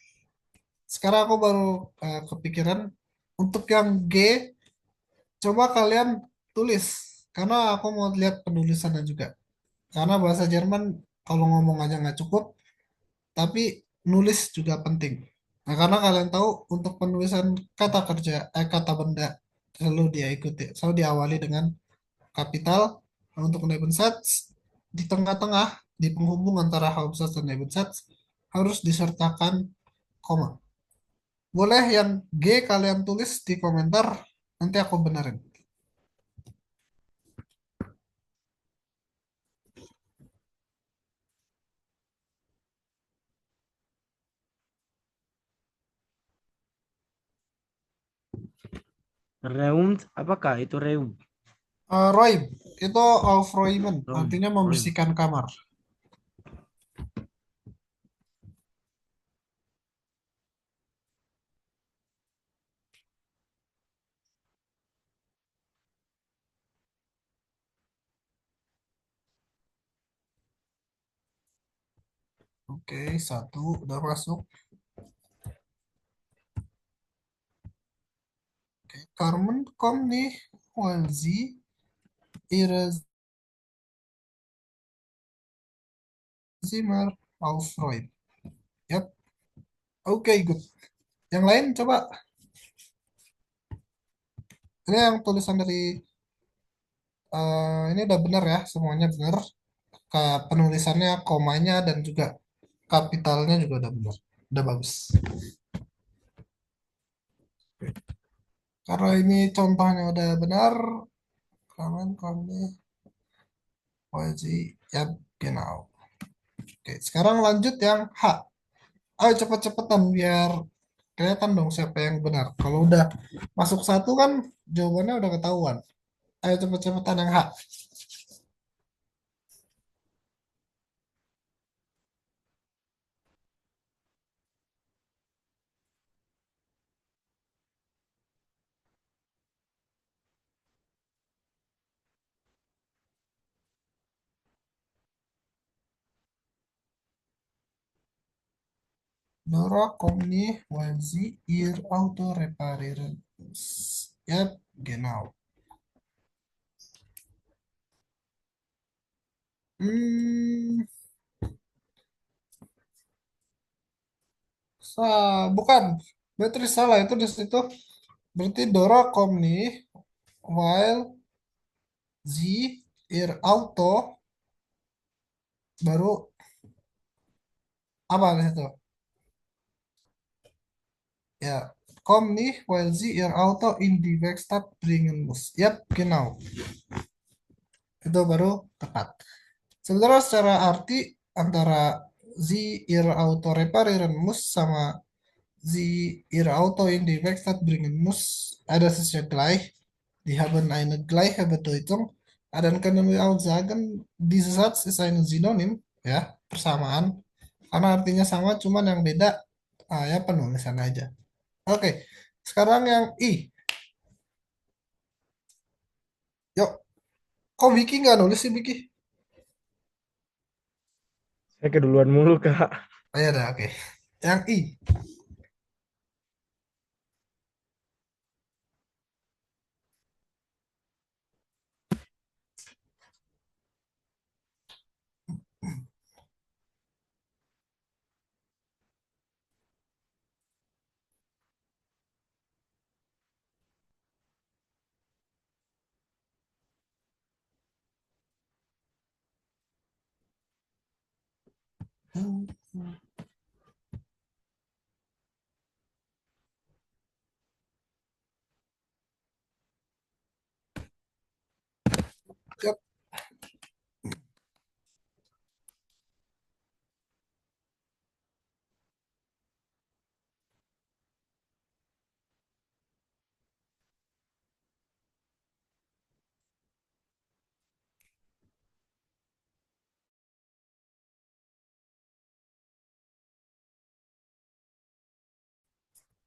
sekarang aku baru kepikiran untuk yang G, coba kalian tulis karena aku mau lihat penulisannya juga. Karena bahasa Jerman kalau ngomong aja nggak cukup, tapi nulis juga penting. Nah, karena kalian tahu untuk penulisan kata kerja, kata benda selalu dia ikuti, selalu diawali dengan kapital. Nah, untuk Nebensatz di tengah-tengah, di penghubung antara Hauptsatz dan Nebensatz harus disertakan koma. Boleh yang G kalian tulis di komentar, nanti aku benerin. Reumt, apakah itu Reum? Roim, itu Aufräumen, artinya Reum. membersihkan kamar. Oke, satu udah masuk. Oke, Carmen kommt nicht, weil sie ihre Zimmer aufräumt. Yap, oke, good. Yang lain coba. Ini yang tulisan dari ini udah benar ya, semuanya benar. Penulisannya, komanya dan juga kapitalnya juga udah benar. Udah bagus. Karena ini contohnya udah benar, Carmen kommt nicht, weil sie, ya, genau. Oke, sekarang lanjut yang H. Ayo cepet-cepetan biar kelihatan dong siapa yang benar. Kalau udah masuk satu kan jawabannya udah ketahuan. Ayo cepet-cepetan yang H. Dora kommt nicht, weil sie ihr Auto reparieren muss. Ja, genau. Hmm, bukan. Berarti salah itu di situ. Berarti Dora kommt nicht, weil sie ihr Auto baru apa di situ? Ja, komm nicht, weil sie ihr Auto in die Werkstatt bringen muss. Yap, genau. Itu baru tepat. Sebenarnya secara arti antara sie ihr Auto reparieren muss sama sie ihr Auto in die Werkstatt bringen muss, ada sicher gleich. Die haben eine gleiche Bedeutung. Dan können wir auch sagen, dieser Satz ist ein Synonym, ya, persamaan. Karena artinya sama, cuman yang beda, ya penulisan aja. Oke, sekarang yang I. Yuk, kok Vicky nggak nulis sih, Vicky? Saya keduluan mulu, Kak. Oh ya udah, oke. Yang I. Yuk,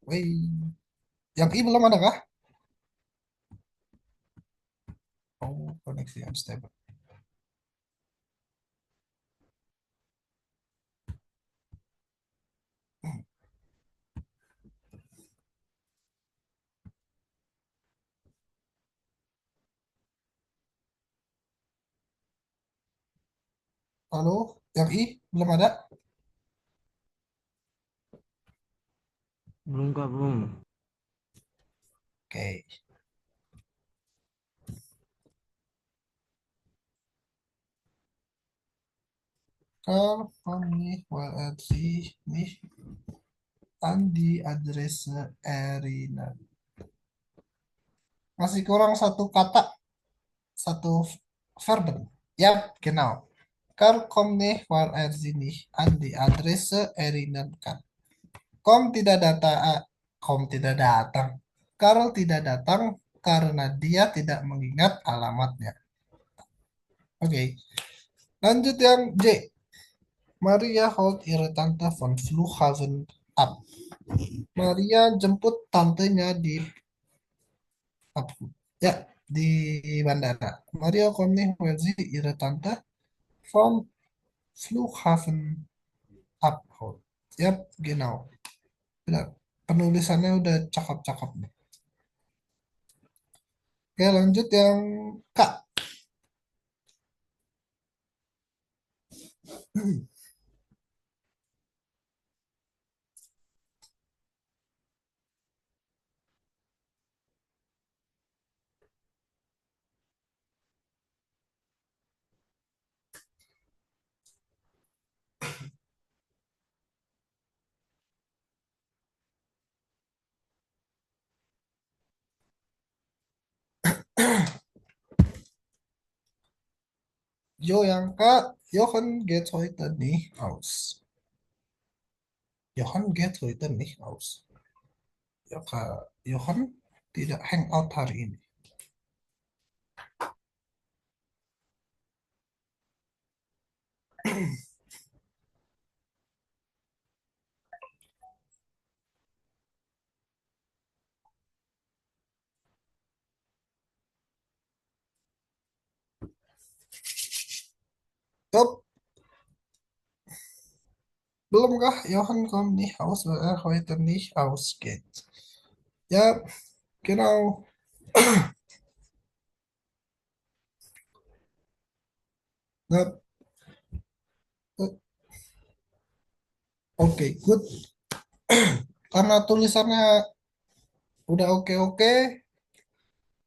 wih. Yang I belum ada kah? Oh, koneksi unstable. Halo, yang I belum ada? Belum, Kak, belum. Oke. Kan kami WLC nih Andi adresse erinnern. Masih kurang satu kata, satu verben. Yap, genau. Karl kommt nicht, weil er sie nicht an die Adresse erinnern kann. Kom tidak datang, Kom tidak datang. Karl tidak datang karena dia tidak mengingat alamatnya. Oke, lanjut yang J. Maria holt ihre Tante von Flughafen ab. Maria jemput tantenya di apa? Ya, di bandara. Maria kommt nicht, weil sie ihre Tante vom Flughafen abholt. Yap, genau. Benar. Penulisannya udah cakep-cakep nih. Oke, lanjut yang K. Yo yang K. Jochen geht heute nicht aus. Jochen geht heute nicht aus. Ya, Kak. Jochen tidak hangout hari ini. Top. Belum kah? Johann kommt nicht aus, weil er heute nicht ausgeht. Ja, genau. Nah, oke, good. Karena tulisannya udah oke-oke,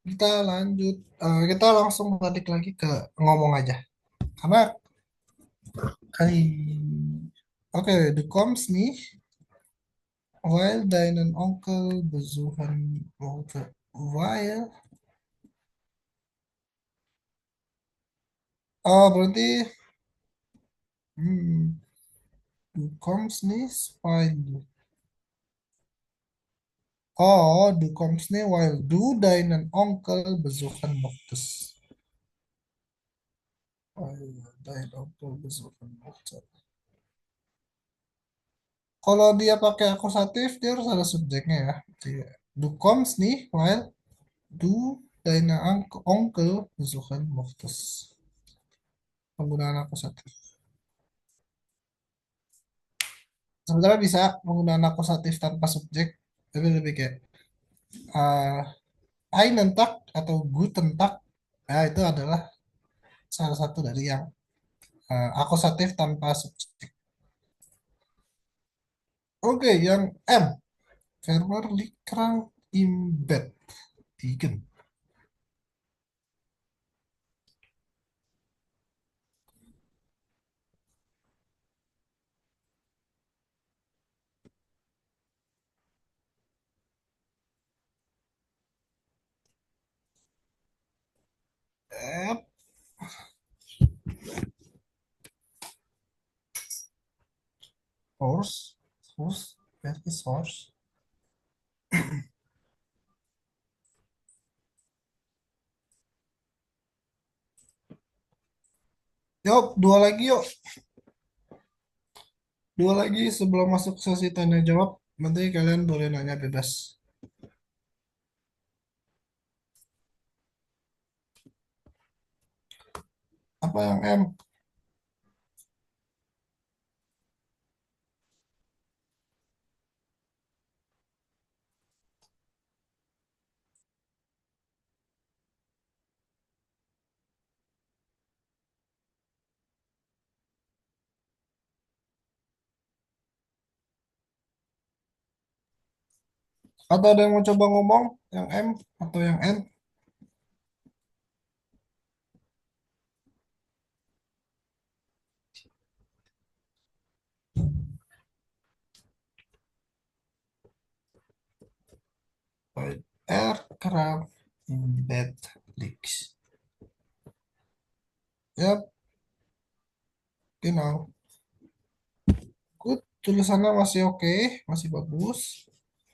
kita lanjut. Kita langsung balik lagi ke ngomong aja. Karena kali, oke, du kommst nicht, weil deinen Onkel besuchen wollte. Weil, oh berarti, hmm, du kommst nicht, weil. Oh, du kommst nicht, weil du deinen Onkel besuchen möchtest. Weil dein Onkel besuchen möchte. Kalau dia pakai akusatif, dia harus ada subjeknya ya. Dia, du kommst nicht, weil du deinen Onkel besuchen möchtest. Penggunaan akusatif. Sebenarnya bisa penggunaan akusatif tanpa subjek, tapi lebih kayak uh, einen Tag atau guten Tag. Nah, itu adalah salah satu dari yang akusatif tanpa subjek. Oke, yang M. Verwerlichting in bed. Tigen. Yep. Horse. Horse. Where is horse? Yuk, dua lagi yuk. Dua lagi sebelum masuk sesi tanya jawab. Nanti kalian boleh nanya bebas. Apa yang M? Atau ada yang mau coba ngomong? Yang M atau yang N? Right. Aircraft in bed leaks. Yap, genau. Good. Tulisannya masih oke, masih bagus.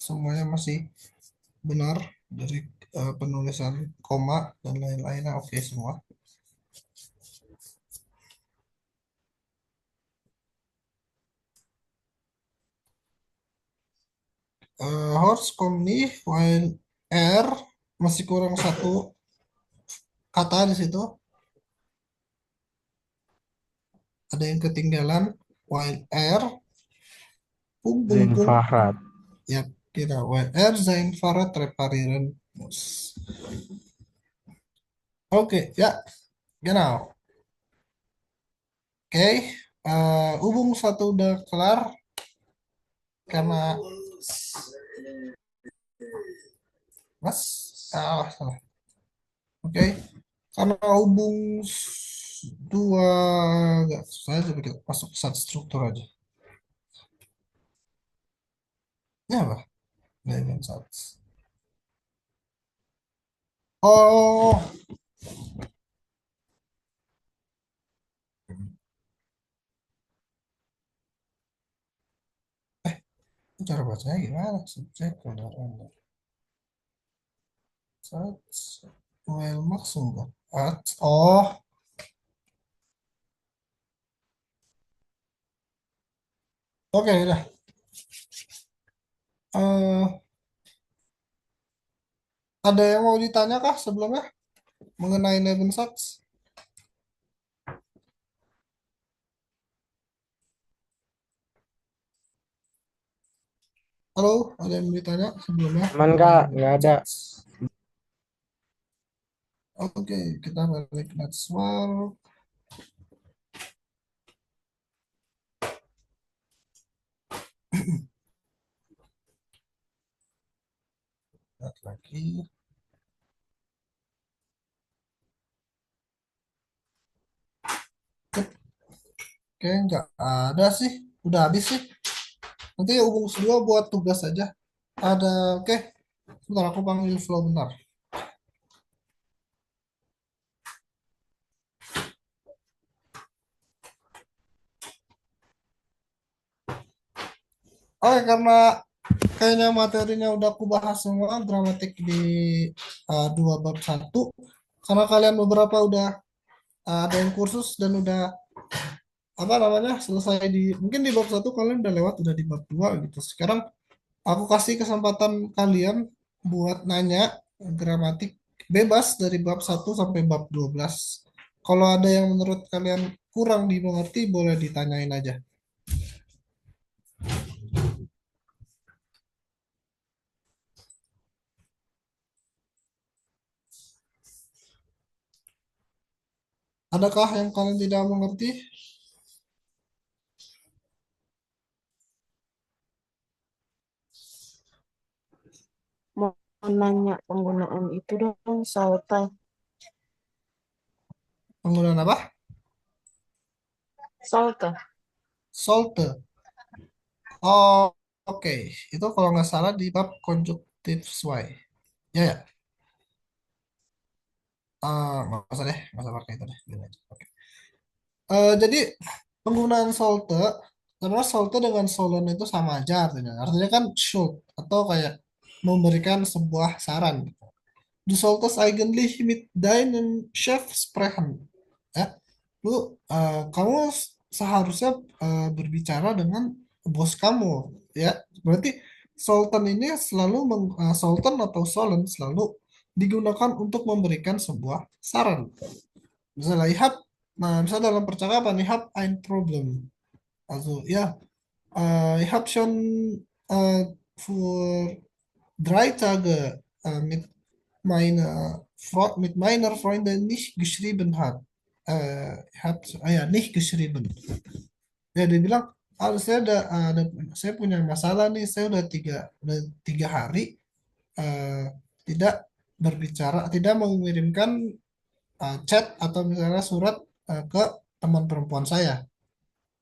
Semuanya masih benar dari penulisan koma dan lain-lainnya oke semua. Horse komni while R masih kurang satu kata di situ. Ada yang ketinggalan while R Zain punggung. Farhat. Ya, kira while R sein Fahrrad reparieren muss. Oke, ya, genau. Oke, hubung satu udah kelar karena mas, salah. Oke, karena hubung dua enggak, saya coba kita masuk ke satu struktur aja. Ini apa? Eleven sats. Oh, ini cara bacanya gimana? Subjek, kendaraan, sats, well, maksud at. Oh, oke, udah. Eh, ada yang mau ditanya kah sebelumnya mengenai eleven sats? Halo, ada yang mau ditanya sebelumnya? Aman Kak, nggak ada. Oke, kita balik next one. Lihat lagi. Oke, nggak ada sih. Udah habis sih. Nanti hubung semua buat tugas aja. Ada, oke. Bentar, aku panggil Flow bentar. Oke, karena kayaknya materinya udah aku bahas semua, gramatik di 2 bab 1. Karena kalian beberapa udah ada yang kursus dan udah apa namanya selesai mungkin di bab 1 kalian udah lewat, udah di bab 2 gitu. Sekarang aku kasih kesempatan kalian buat nanya gramatik bebas dari bab 1 sampai bab 12. Kalau ada yang menurut kalian kurang dimengerti, boleh ditanyain aja. Adakah yang kalian tidak mengerti? Mau nanya penggunaan itu dong, salta. Penggunaan apa? Salta. Solte. Oh, oke. Itu kalau nggak salah di bab conjunctive why. Ya, ya. Nggak usah deh, nggak usah pakai itu deh. Gini aja. Oke. Jadi penggunaan solte, karena solte dengan solon itu sama aja artinya. Artinya kan should atau kayak memberikan sebuah saran. Du solltest eigentlich mit deinem Chef sprechen. Ya, kamu seharusnya berbicara dengan bos kamu. Ya, berarti Sultan ini selalu Sultan atau Solon selalu digunakan untuk memberikan sebuah saran. Misalnya, misalnya dalam percakapan, ich habe ein Problem. Also, ja, ich habe schon vor 3 Tage mit meiner Freundin nicht geschrieben hat. Ja, nicht geschrieben. Ya, dia bilang, saya saya punya masalah nih, saya udah 3 hari eh, tidak berbicara, tidak mengirimkan chat atau misalnya surat ke teman perempuan saya.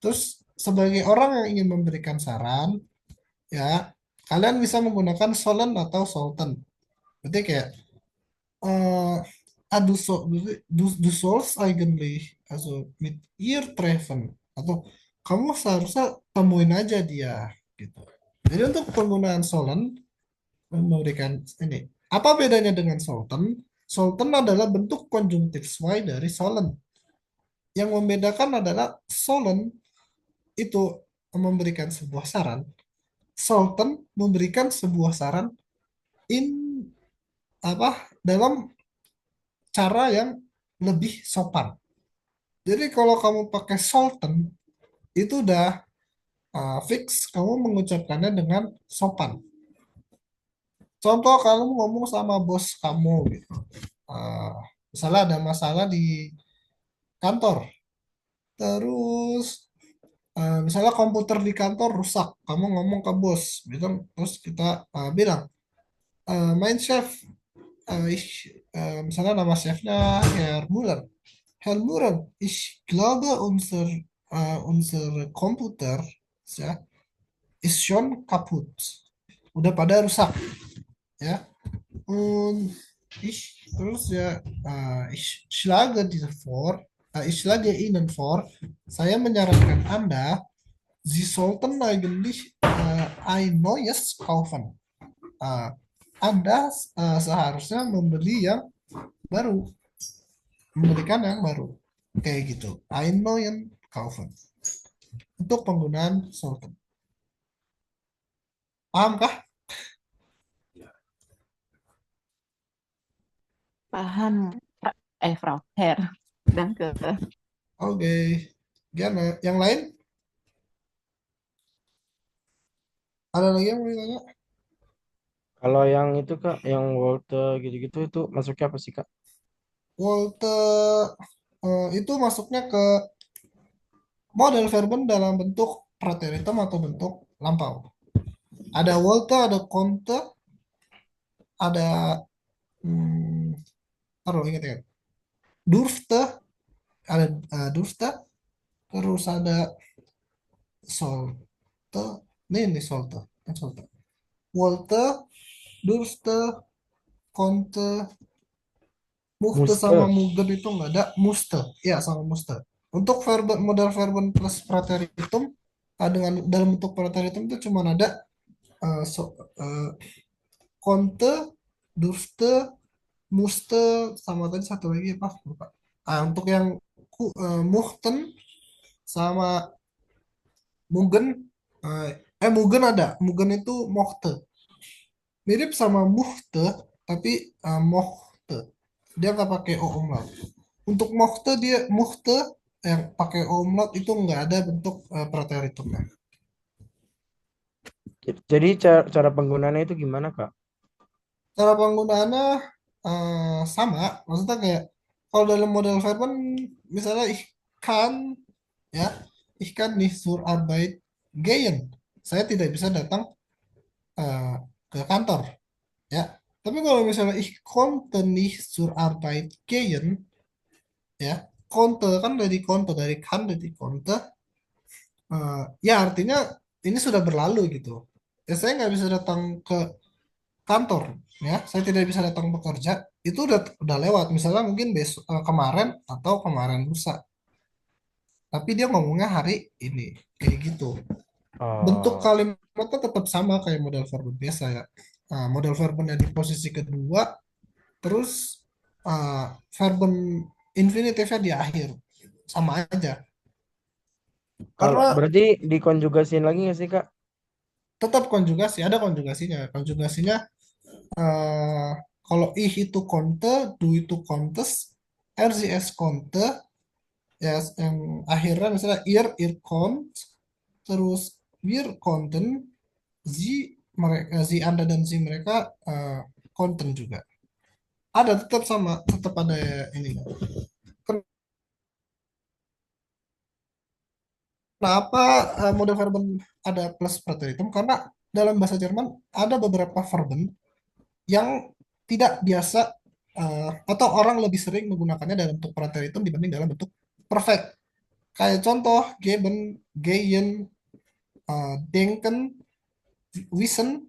Terus sebagai orang yang ingin memberikan saran, ya kalian bisa menggunakan sollen atau sultan. Berarti kayak äh, du sollst eigentlich also mit ihr treffen atau kamu seharusnya temuin aja dia gitu. Jadi untuk penggunaan sollen memberikan ini. Apa bedanya dengan sultan? Sultan adalah bentuk konjungtif y dari sollen. Yang membedakan adalah sollen itu memberikan sebuah saran. Sultan memberikan sebuah saran in dalam cara yang lebih sopan. Jadi kalau kamu pakai Sultan, itu udah fix kamu mengucapkannya dengan sopan. Contoh kamu ngomong sama bos kamu gitu. Uh, Misalnya ada masalah di kantor. Terus misalnya komputer di kantor rusak. Kamu ngomong ke bos. Gitu. Terus kita bilang, Mein Chef, misalnya nama chefnya Herr Muller. Herr Muller, ich glaube, unser Computer ya, ist schon kaputt. Udah pada rusak, ya. Und terus ya, ich schlage Ihnen vor, saya menyarankan Anda, Sie sollten eigentlich ein neues kaufen. Uh, Anda seharusnya baru, membelikan yang baru. Kayak gitu. Ein neuen kaufen. Untuk penggunaan sollten. Paham kah? Paham, Frau Herr. Danke. Oke. Gimana? Yang lain? Ada lagi yang mau ditanya? Kalau yang itu Kak, yang Walter gitu-gitu itu masuknya apa sih Kak? Walter itu masuknya ke model verben dalam bentuk preteritum atau bentuk lampau. Ada Walter, ada Conte, ada taruh ingat-ingat. Durfte, ada Durfte, terus ada Solte, ini Solte, Solte. Walter, Durfte, Conte, Muchte sama Muste. Mugen itu nggak ada. Muste, ya sama Muste. Untuk verben modal verben plus preteritum dengan dalam bentuk preteritum itu cuma ada eh, Conte, Durfte, Muste sama tadi satu lagi apa? Lupa. Untuk yang Muchten sama Mugen, Mugen ada. Mugen itu Mochte. Mirip sama Muchte, tapi Mochte. Dia nggak pakai o umlaut. Untuk Muchte yang pakai o umlaut itu nggak ada bentuk preteritumnya. Jadi cara penggunaannya itu gimana Kak? Cara penggunaannya sama, maksudnya kayak kalau dalam model verben misalnya ich kann ya, ich kann nicht zur Arbeit gehen. Saya tidak bisa datang eh, ke kantor ya. Tapi kalau misalnya ich konnte nicht zur Arbeit gehen ya, konnte kan dari konnte dari kann dari konnte ya artinya ini sudah berlalu gitu. Ya saya nggak bisa datang ke kantor ya, saya tidak bisa datang bekerja itu udah lewat misalnya mungkin besok kemarin atau kemarin lusa, tapi dia ngomongnya hari ini kayak gitu. Bentuk Oh, kalimatnya tetap sama kayak model verb biasa ya. Nah, model verbnya di posisi kedua, terus verben infinitifnya di akhir, sama aja. kalau Karena berarti dikonjugasin lagi nggak sih Kak? tetap konjugasi, ada konjugasinya. Konjugasinya eh, kalau ih itu konte, du itu kontes, RCS konte, ya yang akhirnya misalnya ir kont, terus wir konten, zi anda dan zi mereka konten juga. Ada tetap sama, tetap ada ini. Kenapa model verben ada plus preteritum? Karena dalam bahasa Jerman ada beberapa verben yang tidak biasa atau orang lebih sering menggunakannya dalam bentuk preteritum dibanding dalam bentuk perfect. Kayak contoh geben, gehen, denken, wissen,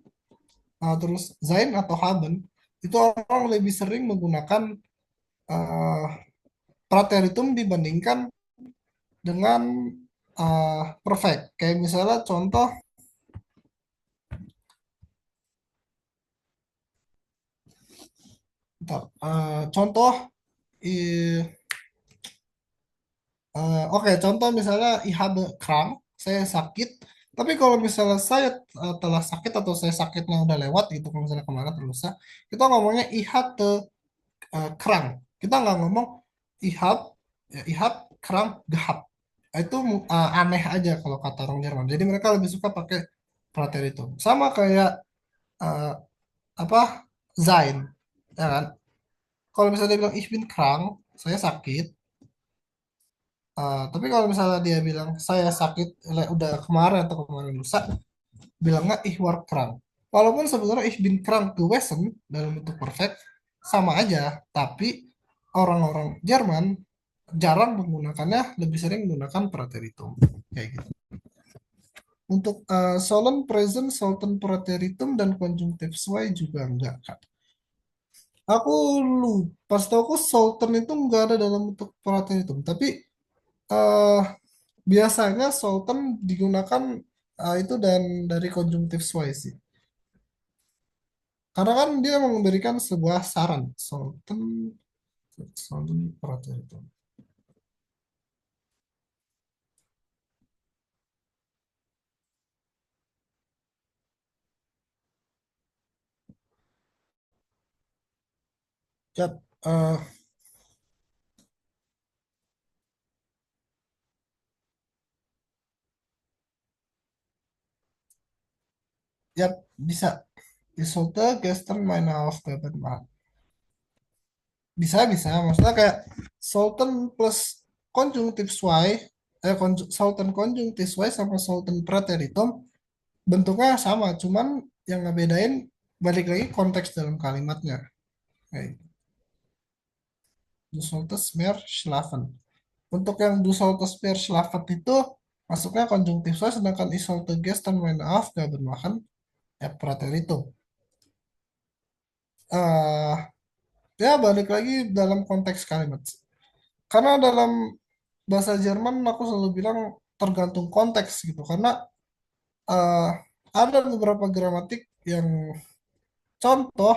terus sein atau haben itu orang lebih sering menggunakan uh, preteritum dibandingkan dengan perfect. Kayak misalnya contoh, bentar, contoh, i- oke, contoh misalnya ich habe krank, saya sakit. Tapi kalau misalnya saya telah sakit atau saya sakitnya udah lewat gitu, kalau misalnya kemarin atau lusa, kita ngomongnya ich hatte krank. Kita nggak ngomong ich hab, ya, ich hab krank gehabt. Itu aneh aja kalau kata orang Jerman. Jadi mereka lebih suka pakai preteritum. Sama kayak eh, apa sein, ya kan? Kalau misalnya dia bilang ich bin krank, saya sakit. Tapi kalau misalnya dia bilang saya sakit udah kemarin atau kemarin lusa, bilangnya ich war krank. Walaupun sebenarnya ich bin krank gewesen dalam bentuk perfect sama aja, tapi orang-orang Jerman jarang menggunakannya, lebih sering menggunakan preteritum kayak gitu. Untuk solemn present, Sultan preteritum dan conjunctive sway juga enggak, Kak. Aku lupa, setahu aku Sultan itu enggak ada dalam bentuk preteritum, tapi eh biasanya Sultan digunakan itu dan dari conjunctive sway sih. Karena kan dia memberikan sebuah saran. Sultan, Sultan preteritum. Ya, Ya bisa. Ich sollte gestern meine Hausaufgaben machen. Bisa, maksudnya kayak Sultan plus konjungtif Y, Sultan konjungtif Y sama Sultan preteritum bentuknya sama, cuman yang ngebedain balik lagi konteks dalam kalimatnya. Kayak Du solltest mehr schlafen. Untuk yang Du solltest mehr schlafen itu masuknya konjungtif Y, sedangkan Ich sollte gestern meine Aufgaben machen ya preteritum. eh Ya balik lagi dalam konteks kalimat. Karena dalam bahasa Jerman aku selalu bilang tergantung konteks gitu. Karena eh, ada beberapa gramatik yang contoh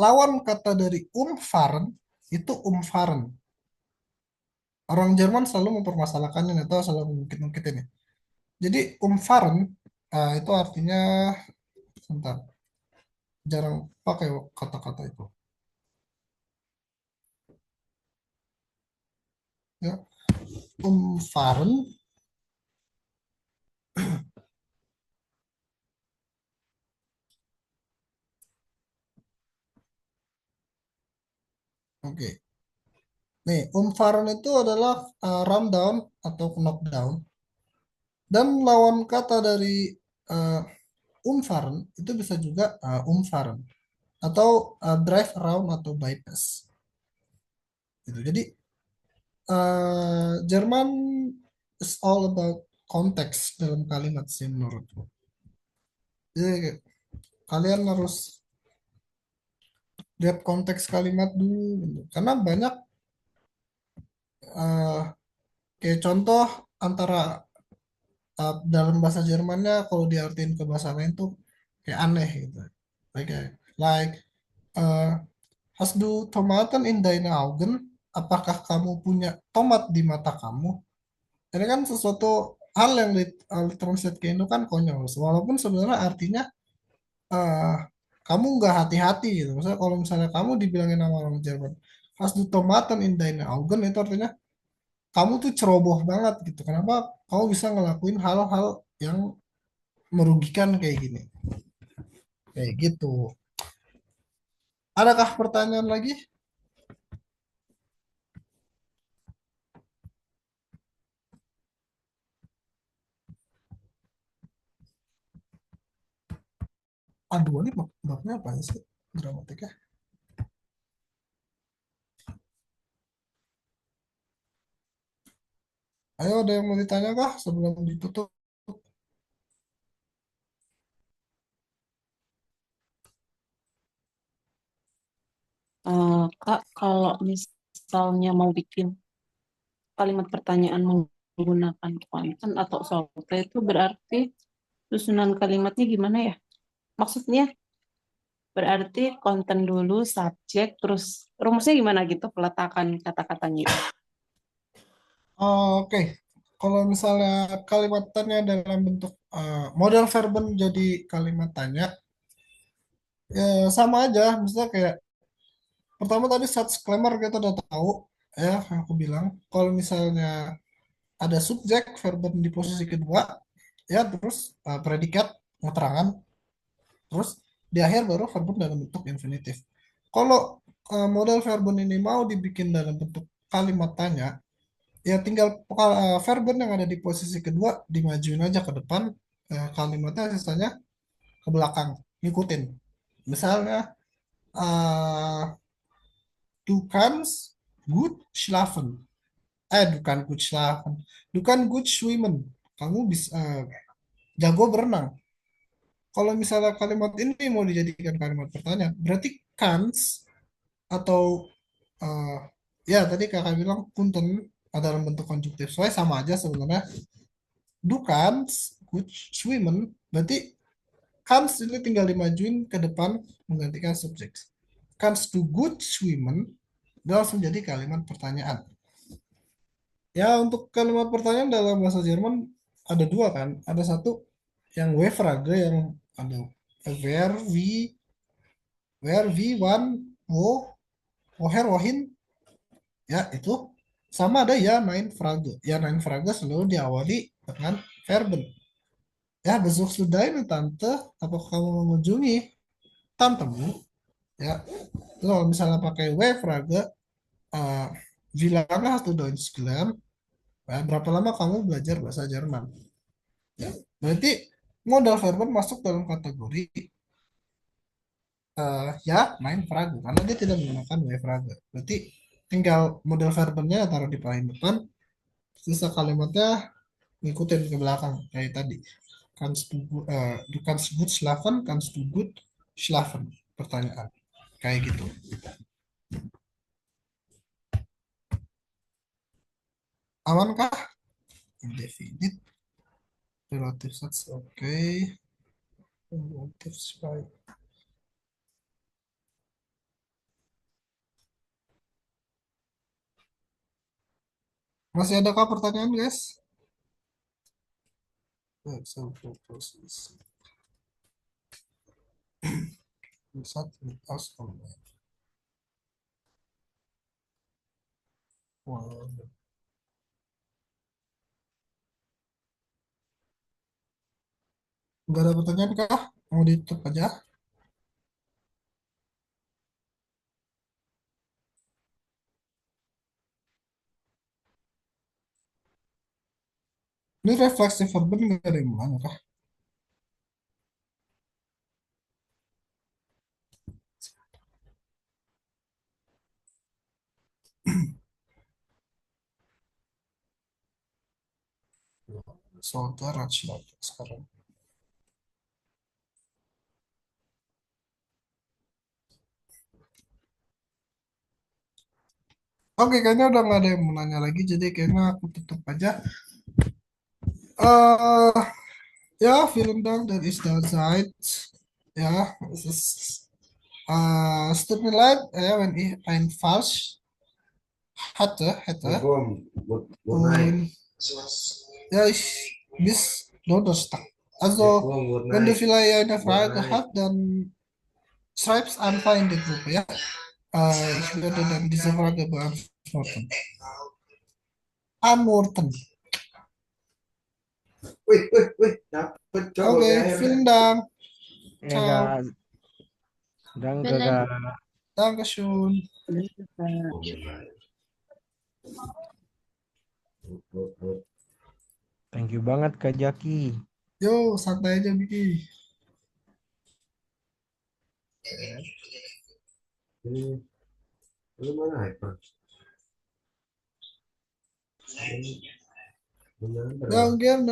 lawan kata dari umfahren itu umfahren. Orang Jerman selalu mempermasalahkannya atau selalu mengungkit-ungkit ini. Jadi umfahren itu artinya sebentar, jarang pakai kata-kata itu. Ya, umfahren oke. Nih, umfahren itu adalah rundown atau knockdown. Dan lawan kata dari uh, umfahren itu bisa juga umfahren atau drive around atau bypass. Gitu. Jadi Jerman is all about konteks dalam kalimat sih menurutku. Jadi kalian harus lihat konteks kalimat dulu gitu. Karena banyak uh, kayak contoh antara dalam bahasa Jermannya kalau diartiin ke bahasa lain tuh kayak aneh gitu. Like, like uh, Hast du Tomaten in deine Augen? Apakah kamu punya tomat di mata kamu? Ini kan sesuatu hal yang translate ke Indo kan konyol. Walaupun sebenarnya artinya eh, kamu nggak hati-hati gitu. Maksudnya kalau misalnya kamu dibilangin sama orang Jerman, Hast du Tomaten in deine Augen? Itu artinya kamu tuh ceroboh banget gitu. Kenapa kamu bisa ngelakuin hal-hal yang merugikan kayak gini? Kayak gitu. Adakah pertanyaan lagi? Aduh, ini babnya apa sih? Gramatiknya. Ayo, ada yang mau ditanya kah sebelum ditutup? Kak, kalau misalnya mau bikin kalimat pertanyaan menggunakan konten atau software itu berarti susunan kalimatnya gimana ya? Maksudnya berarti konten dulu, subjek, terus rumusnya gimana gitu peletakan kata-katanya itu. Oke, kalau misalnya kalimat tanya dalam bentuk model verben jadi kalimat tanya, ya sama aja. Misalnya kayak pertama tadi subject kita udah tahu, ya yang aku bilang. Kalau misalnya ada subjek verben di posisi kedua, ya terus predikat keterangan, terus di akhir baru verben dalam bentuk infinitif. Kalau model verben ini mau dibikin dalam bentuk kalimat tanya, ya tinggal verben yang ada di posisi kedua dimajuin aja ke depan, kalimatnya sisanya ke belakang, ngikutin. Misalnya uh, du kannst gut schlafen, bukan gut schlafen, du kannst gut schwimmen, kamu bisa jago berenang. Kalau misalnya kalimat ini mau dijadikan kalimat pertanyaan, berarti kannst atau eh, ya tadi kakak bilang punten dalam bentuk konjungtif soalnya sama aja sebenarnya. Du kannst gut schwimmen, berarti kannst ini tinggal dimajuin ke depan menggantikan subjek. Kannst du gut schwimmen, dia langsung jadi kalimat pertanyaan. Ya untuk kalimat pertanyaan dalam bahasa Jerman ada dua kan. Ada satu yang W-Frage yang ada where, wie, wann, wo, woher, wohin. Ya itu sama ada ya nein Frage. Ya nein Frage selalu diawali dengan verben. Ya, besok sudah ini tante. Apakah kamu mengunjungi tantemu? Ya, terus kalau misalnya pakai Wavraga, eh bilanglah satu Deutschland. Ya, berapa lama kamu belajar bahasa Jerman? Ya, berarti modal verban masuk dalam kategori ya main Fraga karena dia tidak menggunakan Wavraga. Berarti tinggal model verbennya taruh di paling depan, sisa kalimatnya ngikutin ke belakang kayak tadi. Du kannst gut schlafen, kannst du gut schlafen? Pertanyaan. Kayak gitu. Amankah? Indefinite. Relative Satz, oke. Relative spy. Masih adakah pertanyaan, guys? Example process. Satu, as online. Wow. Nggak ada pertanyaan kah? Mau ditutup aja? Ini refleksi verben nggak ada yang mana kah? Saudara silakan sekarang. Oke, kayaknya udah nggak ada yang mau nanya lagi, jadi kayaknya aku tutup aja. eh Ja, vielen Dank, dass ihr da seid. Ja, es tut mir leid, wenn ich ein Falsch hätte. Und ja, ich bis Donnerstag. Also, wenn du vielleicht eine Frage hast, dann schreib's einfach in die Gruppe, ja? Ich werde dann diese Frage beantworten. Antworten. Oke, vielen Dank. Ya Ciao. kak, danke Benar. kak. Dankeschön. Thank you banget kak Jaki. Yo, santai aja, Biki. Yang game,